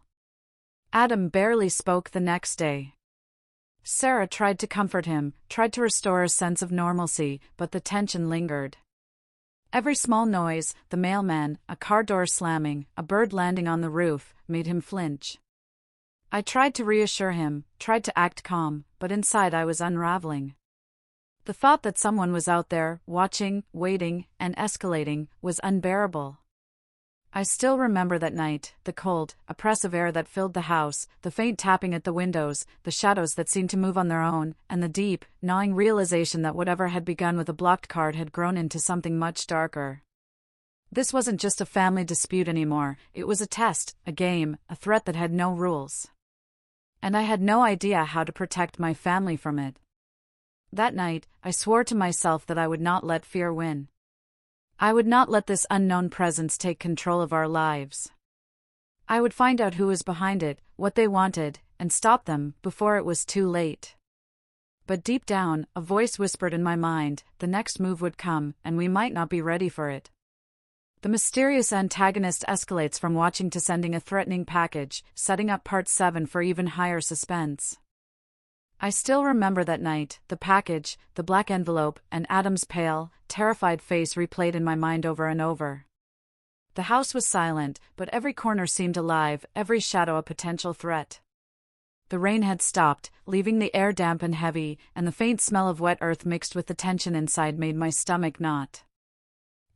Adam barely spoke the next day. Sarah tried to comfort him, tried to restore a sense of normalcy, but the tension lingered. Every small noise, the mailman, a car door slamming, a bird landing on the roof, made him flinch. I tried to reassure him, tried to act calm, but inside I was unraveling. The thought that someone was out there, watching, waiting, and escalating, was unbearable. I still remember that night, the cold, oppressive air that filled the house, the faint tapping at the windows, the shadows that seemed to move on their own, and the deep, gnawing realization that whatever had begun with a blocked card had grown into something much darker. This wasn't just a family dispute anymore, it was a test, a game, a threat that had no rules. And I had no idea how to protect my family from it. That night, I swore to myself that I would not let fear win. I would not let this unknown presence take control of our lives. I would find out who was behind it, what they wanted, and stop them before it was too late. But deep down, a voice whispered in my mind, the next move would come, and we might not be ready for it. The mysterious antagonist escalates from watching to sending a threatening package, setting up part 7 for even higher suspense. I still remember that night, the package, the black envelope, and Adam's pale, terrified face replayed in my mind over and over. The house was silent, but every corner seemed alive, every shadow a potential threat. The rain had stopped, leaving the air damp and heavy, and the faint smell of wet earth mixed with the tension inside made my stomach knot.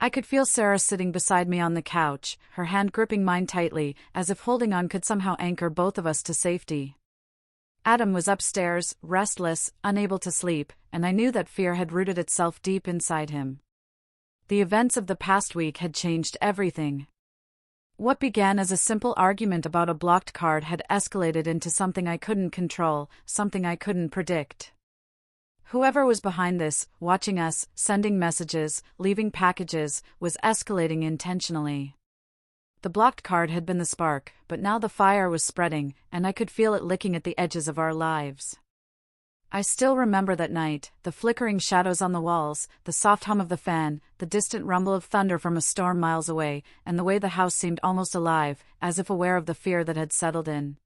I could feel Sarah sitting beside me on the couch, her hand gripping mine tightly, as if holding on could somehow anchor both of us to safety. Adam was upstairs, restless, unable to sleep, and I knew that fear had rooted itself deep inside him. The events of the past week had changed everything. What began as a simple argument about a blocked card had escalated into something I couldn't control, something I couldn't predict. Whoever was behind this, watching us, sending messages, leaving packages, was escalating intentionally. The blocked card had been the spark, but now the fire was spreading, and I could feel it licking at the edges of our lives. I still remember that night, the flickering shadows on the walls, the soft hum of the fan, the distant rumble of thunder from a storm miles away, and the way the house seemed almost alive, as if aware of the fear that had settled in.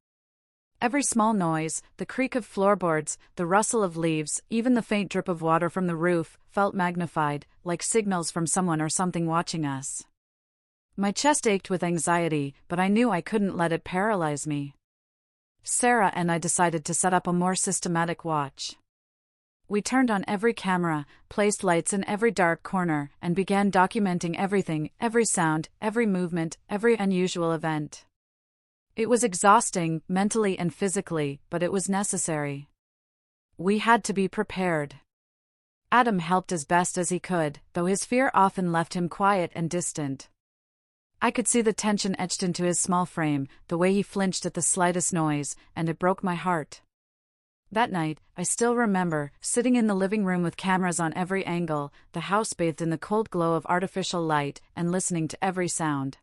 Every small noise, the creak of floorboards, the rustle of leaves, even the faint drip of water from the roof, felt magnified, like signals from someone or something watching us. My chest ached with anxiety, but I knew I couldn't let it paralyze me. Sarah and I decided to set up a more systematic watch. We turned on every camera, placed lights in every dark corner, and began documenting everything, every sound, every movement, every unusual event. It was exhausting, mentally and physically, but it was necessary. We had to be prepared. Adam helped as best as he could, though his fear often left him quiet and distant. I could see the tension etched into his small frame, the way he flinched at the slightest noise, and it broke my heart. That night, I still remember, sitting in the living room with cameras on every angle, the house bathed in the cold glow of artificial light, and listening to every sound.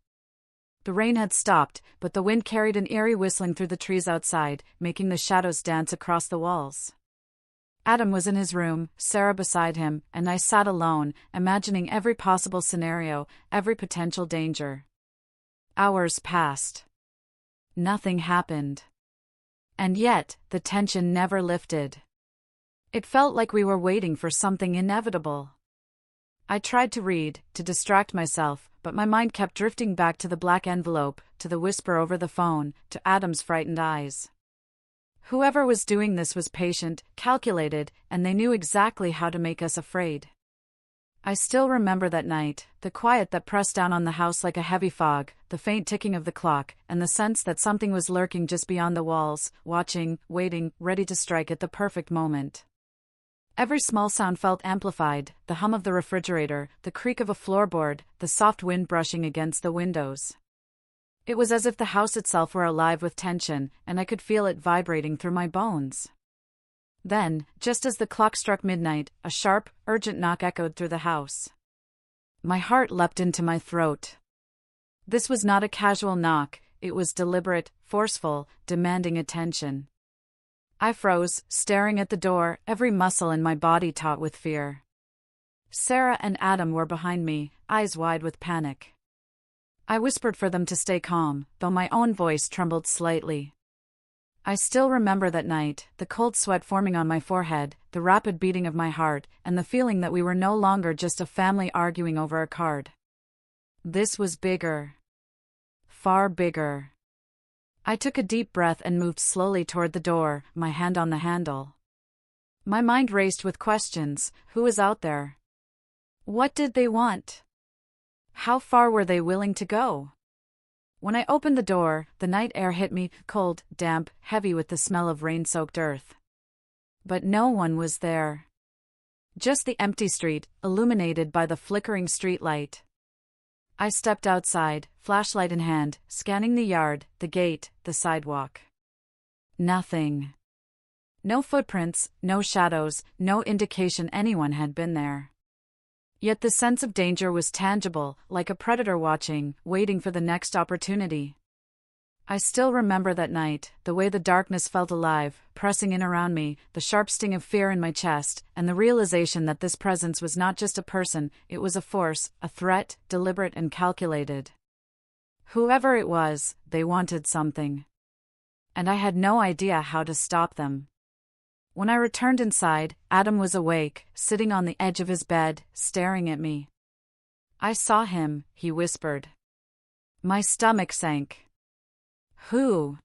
The rain had stopped, but the wind carried an eerie whistling through the trees outside, making the shadows dance across the walls. Adam was in his room, Sarah beside him, and I sat alone, imagining every possible scenario, every potential danger. Hours passed. Nothing happened. And yet, the tension never lifted. It felt like we were waiting for something inevitable. I tried to read, to distract myself, but my mind kept drifting back to the black envelope, to the whisper over the phone, to Adam's frightened eyes. Whoever was doing this was patient, calculated, and they knew exactly how to make us afraid. I still remember that night, the quiet that pressed down on the house like a heavy fog, the faint ticking of the clock, and the sense that something was lurking just beyond the walls, watching, waiting, ready to strike at the perfect moment. Every small sound felt amplified, the hum of the refrigerator, the creak of a floorboard, the soft wind brushing against the windows. It was as if the house itself were alive with tension, and I could feel it vibrating through my bones. Then, just as the clock struck midnight, a sharp, urgent knock echoed through the house. My heart leapt into my throat. This was not a casual knock, it was deliberate, forceful, demanding attention. I froze, staring at the door, every muscle in my body taut with fear. Sarah and Adam were behind me, eyes wide with panic. I whispered for them to stay calm, though my own voice trembled slightly. I still remember that night, the cold sweat forming on my forehead, the rapid beating of my heart, and the feeling that we were no longer just a family arguing over a card. This was bigger. Far bigger. I took a deep breath and moved slowly toward the door, my hand on the handle. My mind raced with questions. Who was out there? What did they want? How far were they willing to go? When I opened the door, the night air hit me, cold, damp, heavy with the smell of rain-soaked earth. But no one was there. Just the empty street, illuminated by the flickering streetlight. I stepped outside, flashlight in hand, scanning the yard, the gate, the sidewalk. Nothing. No footprints, no shadows, no indication anyone had been there. Yet the sense of danger was tangible, like a predator watching, waiting for the next opportunity. I still remember that night, the way the darkness felt alive, pressing in around me, the sharp sting of fear in my chest, and the realization that this presence was not just a person, it was a force, a threat, deliberate and calculated. Whoever it was, they wanted something. And I had no idea how to stop them. When I returned inside, Adam was awake, sitting on the edge of his bed, staring at me. I saw him, he whispered. My stomach sank. Who?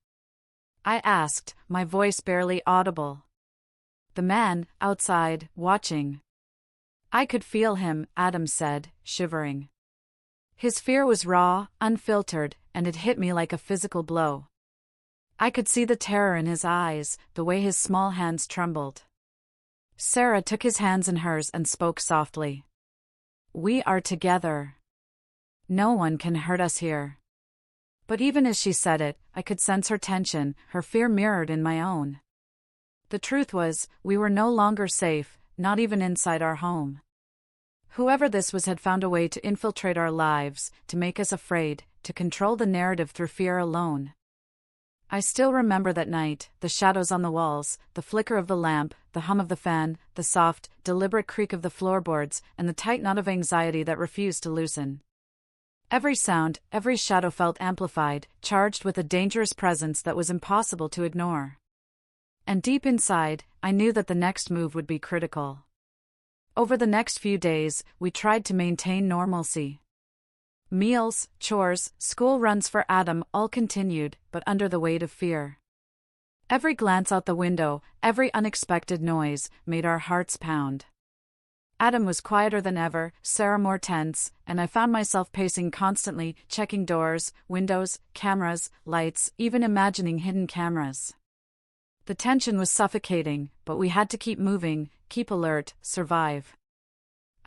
I asked, my voice barely audible. The man, outside, watching. I could feel him, Adam said, shivering. His fear was raw, unfiltered, and it hit me like a physical blow. I could see the terror in his eyes, the way his small hands trembled. Sarah took his hands in hers and spoke softly. We are together. No one can hurt us here. But even as she said it, I could sense her tension, her fear mirrored in my own. The truth was, we were no longer safe, not even inside our home. Whoever this was had found a way to infiltrate our lives, to make us afraid, to control the narrative through fear alone. I still remember that night, the shadows on the walls, the flicker of the lamp, the hum of the fan, the soft, deliberate creak of the floorboards, and the tight knot of anxiety that refused to loosen. Every sound, every shadow felt amplified, charged with a dangerous presence that was impossible to ignore. And deep inside, I knew that the next move would be critical. Over the next few days, we tried to maintain normalcy. Meals, chores, school runs for Adam all continued, but under the weight of fear. Every glance out the window, every unexpected noise, made our hearts pound. Adam was quieter than ever, Sarah more tense, and I found myself pacing constantly, checking doors, windows, cameras, lights, even imagining hidden cameras. The tension was suffocating, but we had to keep moving, keep alert, survive.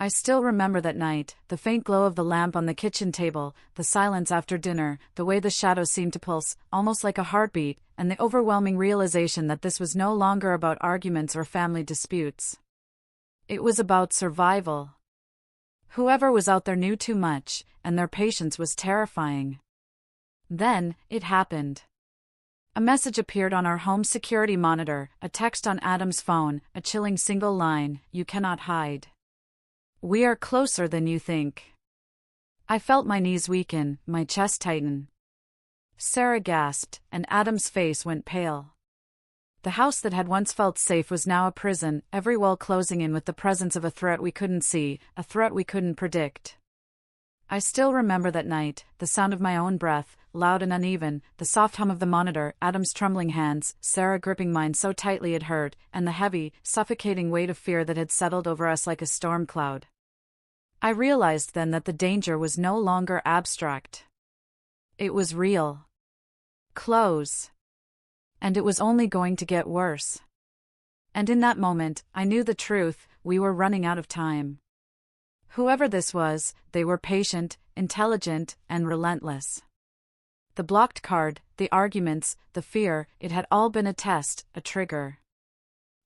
I still remember that night, the faint glow of the lamp on the kitchen table, the silence after dinner, the way the shadows seemed to pulse, almost like a heartbeat, and the overwhelming realization that this was no longer about arguments or family disputes. It was about survival. Whoever was out there knew too much, and their patience was terrifying. Then, it happened. A message appeared on our home security monitor, a text on Adam's phone, a chilling single line, "You cannot hide. We are closer than you think." I felt my knees weaken, my chest tighten. Sarah gasped, and Adam's face went pale. The house that had once felt safe was now a prison, every wall closing in with the presence of a threat we couldn't see, a threat we couldn't predict. I still remember that night, the sound of my own breath, loud and uneven, the soft hum of the monitor, Adam's trembling hands, Sarah gripping mine so tightly it hurt, and the heavy, suffocating weight of fear that had settled over us like a storm cloud. I realized then that the danger was no longer abstract. It was real. Close. And it was only going to get worse. And in that moment, I knew the truth, we were running out of time. Whoever this was, they were patient, intelligent, and relentless. The blocked card, the arguments, the fear, it had all been a test, a trigger.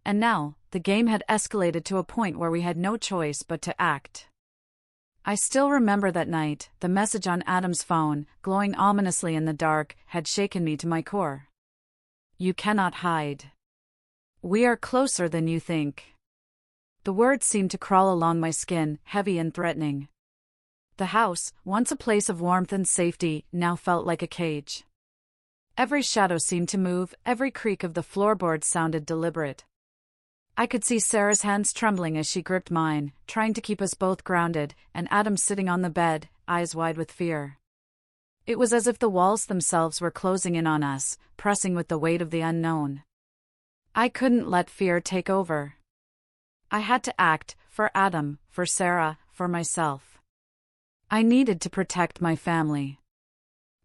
And now, the game had escalated to a point where we had no choice but to act. I still remember that night, the message on Adam's phone, glowing ominously in the dark, had shaken me to my core. You cannot hide. We are closer than you think. The words seemed to crawl along my skin, heavy and threatening. The house, once a place of warmth and safety, now felt like a cage. Every shadow seemed to move, every creak of the floorboards sounded deliberate. I could see Sarah's hands trembling as she gripped mine, trying to keep us both grounded, and Adam sitting on the bed, eyes wide with fear. It was as if the walls themselves were closing in on us, pressing with the weight of the unknown. I couldn't let fear take over. I had to act, for Adam, for Sarah, for myself. I needed to protect my family.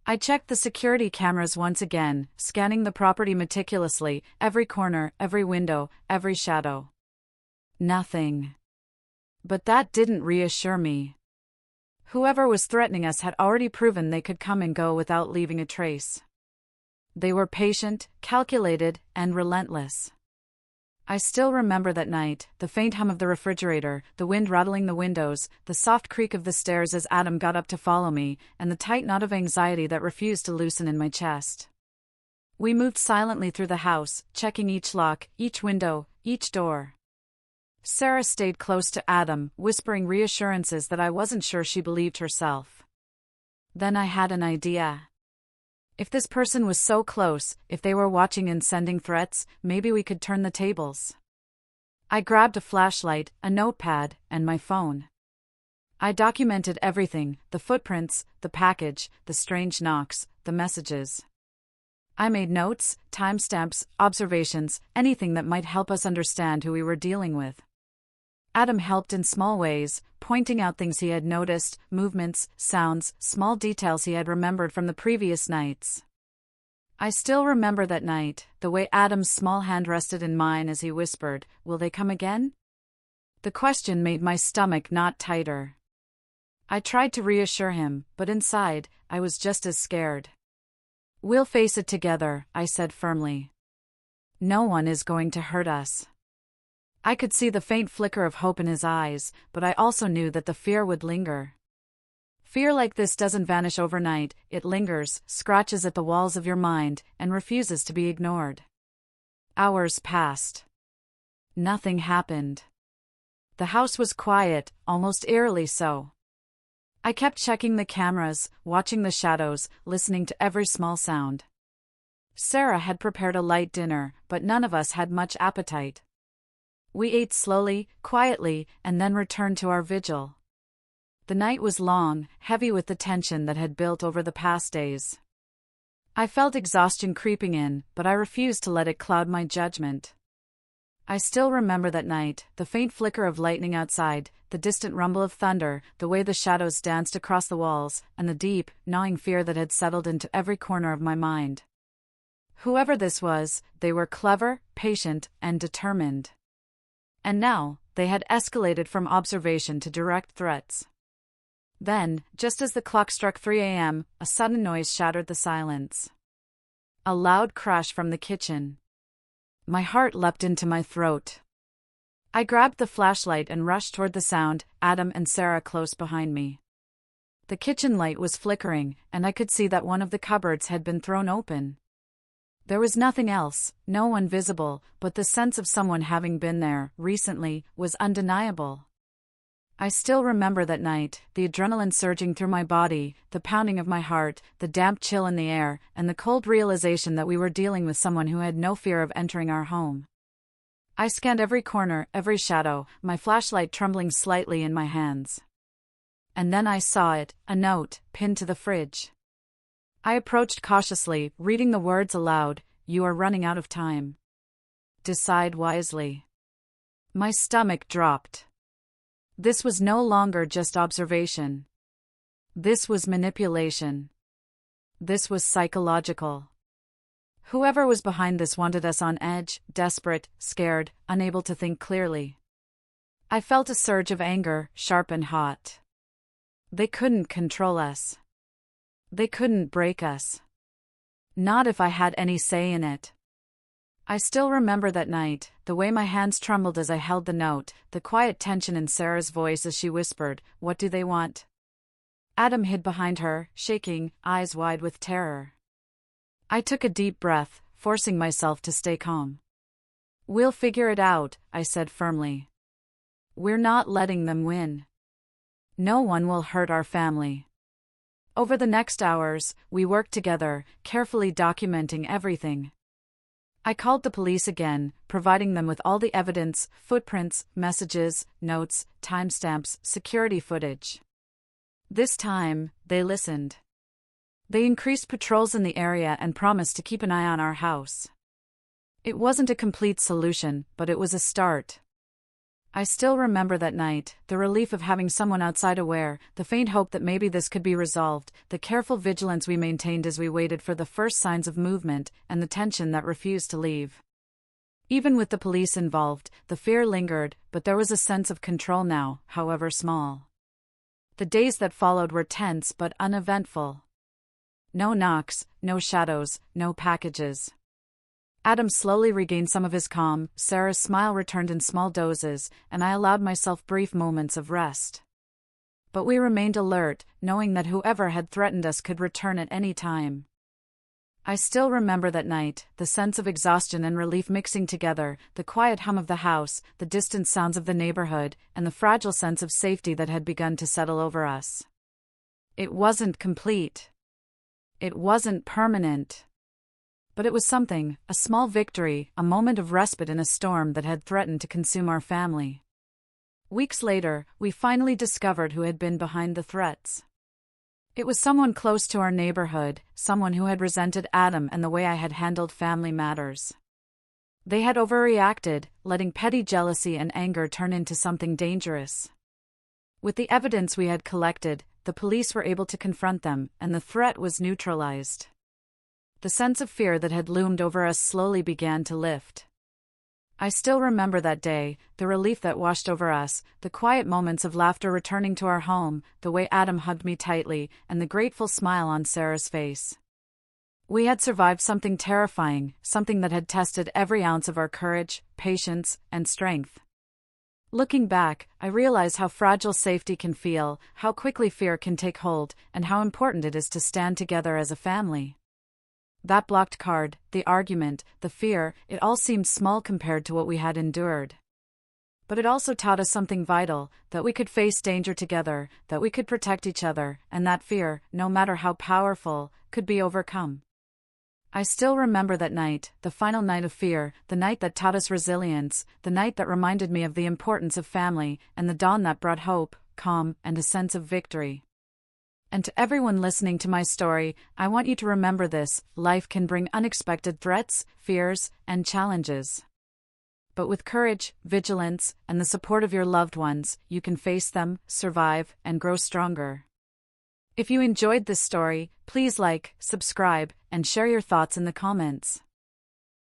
I checked the security cameras once again, scanning the property meticulously, every corner, every window, every shadow. Nothing. But that didn't reassure me. Whoever was threatening us had already proven they could come and go without leaving a trace. They were patient, calculated, and relentless. I still remember that night, the faint hum of the refrigerator, the wind rattling the windows, the soft creak of the stairs as Adam got up to follow me, and the tight knot of anxiety that refused to loosen in my chest. We moved silently through the house, checking each lock, each window, each door. Sarah stayed close to Adam, whispering reassurances that I wasn't sure she believed herself. Then I had an idea. If this person was so close, if they were watching and sending threats, maybe we could turn the tables. I grabbed a flashlight, a notepad, and my phone. I documented everything, the footprints, the package, the strange knocks, the messages. I made notes, timestamps, observations, anything that might help us understand who we were dealing with. Adam helped in small ways, pointing out things he had noticed, movements, sounds, small details he had remembered from the previous nights. I still remember that night, the way Adam's small hand rested in mine as he whispered, "Will they come again?" The question made my stomach knot tighter. I tried to reassure him, but inside, I was just as scared. "We'll face it together," I said firmly. "No one is going to hurt us." I could see the faint flicker of hope in his eyes, but I also knew that the fear would linger. Fear like this doesn't vanish overnight, it lingers, scratches at the walls of your mind, and refuses to be ignored. Hours passed. Nothing happened. The house was quiet, almost eerily so. I kept checking the cameras, watching the shadows, listening to every small sound. Sarah had prepared a light dinner, but none of us had much appetite. We ate slowly, quietly, and then returned to our vigil. The night was long, heavy with the tension that had built over the past days. I felt exhaustion creeping in, but I refused to let it cloud my judgment. I still remember that night, the faint flicker of lightning outside, the distant rumble of thunder, the way the shadows danced across the walls, and the deep, gnawing fear that had settled into every corner of my mind. Whoever this was, they were clever, patient, and determined. And now, they had escalated from observation to direct threats. Then, just as the clock struck 3 a.m., a sudden noise shattered the silence. A loud crash from the kitchen. My heart leapt into my throat. I grabbed the flashlight and rushed toward the sound, Adam and Sarah close behind me. The kitchen light was flickering, and I could see that one of the cupboards had been thrown open. There was nothing else, no one visible, but the sense of someone having been there, recently, was undeniable. I still remember that night, the adrenaline surging through my body, the pounding of my heart, the damp chill in the air, and the cold realization that we were dealing with someone who had no fear of entering our home. I scanned every corner, every shadow, my flashlight trembling slightly in my hands. And then I saw it, a note, pinned to the fridge. I approached cautiously, reading the words aloud, "You are running out of time. Decide wisely." My stomach dropped. This was no longer just observation. This was manipulation. This was psychological. Whoever was behind this wanted us on edge, desperate, scared, unable to think clearly. I felt a surge of anger, sharp and hot. They couldn't control us. They couldn't break us. Not if I had any say in it. I still remember that night, the way my hands trembled as I held the note, the quiet tension in Sarah's voice as she whispered, "What do they want?" Adam hid behind her, shaking, eyes wide with terror. I took a deep breath, forcing myself to stay calm. "We'll figure it out," I said firmly. "We're not letting them win. No one will hurt our family." Over the next hours, we worked together, carefully documenting everything. I called the police again, providing them with all the evidence, footprints, messages, notes, timestamps, security footage. This time, they listened. They increased patrols in the area and promised to keep an eye on our house. It wasn't a complete solution, but it was a start. I still remember that night, the relief of having someone outside aware, the faint hope that maybe this could be resolved, the careful vigilance we maintained as we waited for the first signs of movement, and the tension that refused to leave. Even with the police involved, the fear lingered, but there was a sense of control now, however small. The days that followed were tense but uneventful. No knocks, no shadows, no packages. Adam slowly regained some of his calm, Sarah's smile returned in small doses, and I allowed myself brief moments of rest. But we remained alert, knowing that whoever had threatened us could return at any time. I still remember that night, the sense of exhaustion and relief mixing together, the quiet hum of the house, the distant sounds of the neighborhood, and the fragile sense of safety that had begun to settle over us. It wasn't complete. It wasn't permanent. But it was something, a small victory, a moment of respite in a storm that had threatened to consume our family. Weeks later, we finally discovered who had been behind the threats. It was someone close to our neighborhood, someone who had resented Adam and the way I had handled family matters. They had overreacted, letting petty jealousy and anger turn into something dangerous. With the evidence we had collected, the police were able to confront them, and the threat was neutralized. The sense of fear that had loomed over us slowly began to lift. I still remember that day, the relief that washed over us, the quiet moments of laughter returning to our home, the way Adam hugged me tightly, and the grateful smile on Sarah's face. We had survived something terrifying, something that had tested every ounce of our courage, patience, and strength. Looking back, I realize how fragile safety can feel, how quickly fear can take hold, and how important it is to stand together as a family. That blocked card, the argument, the fear, it all seemed small compared to what we had endured. But it also taught us something vital, that we could face danger together, that we could protect each other, and that fear, no matter how powerful, could be overcome. I still remember that night, the final night of fear, the night that taught us resilience, the night that reminded me of the importance of family, and the dawn that brought hope, calm, and a sense of victory. And to everyone listening to my story, I want you to remember this: life can bring unexpected threats, fears, and challenges. But with courage, vigilance, and the support of your loved ones, you can face them, survive, and grow stronger. If you enjoyed this story, please like, subscribe, and share your thoughts in the comments.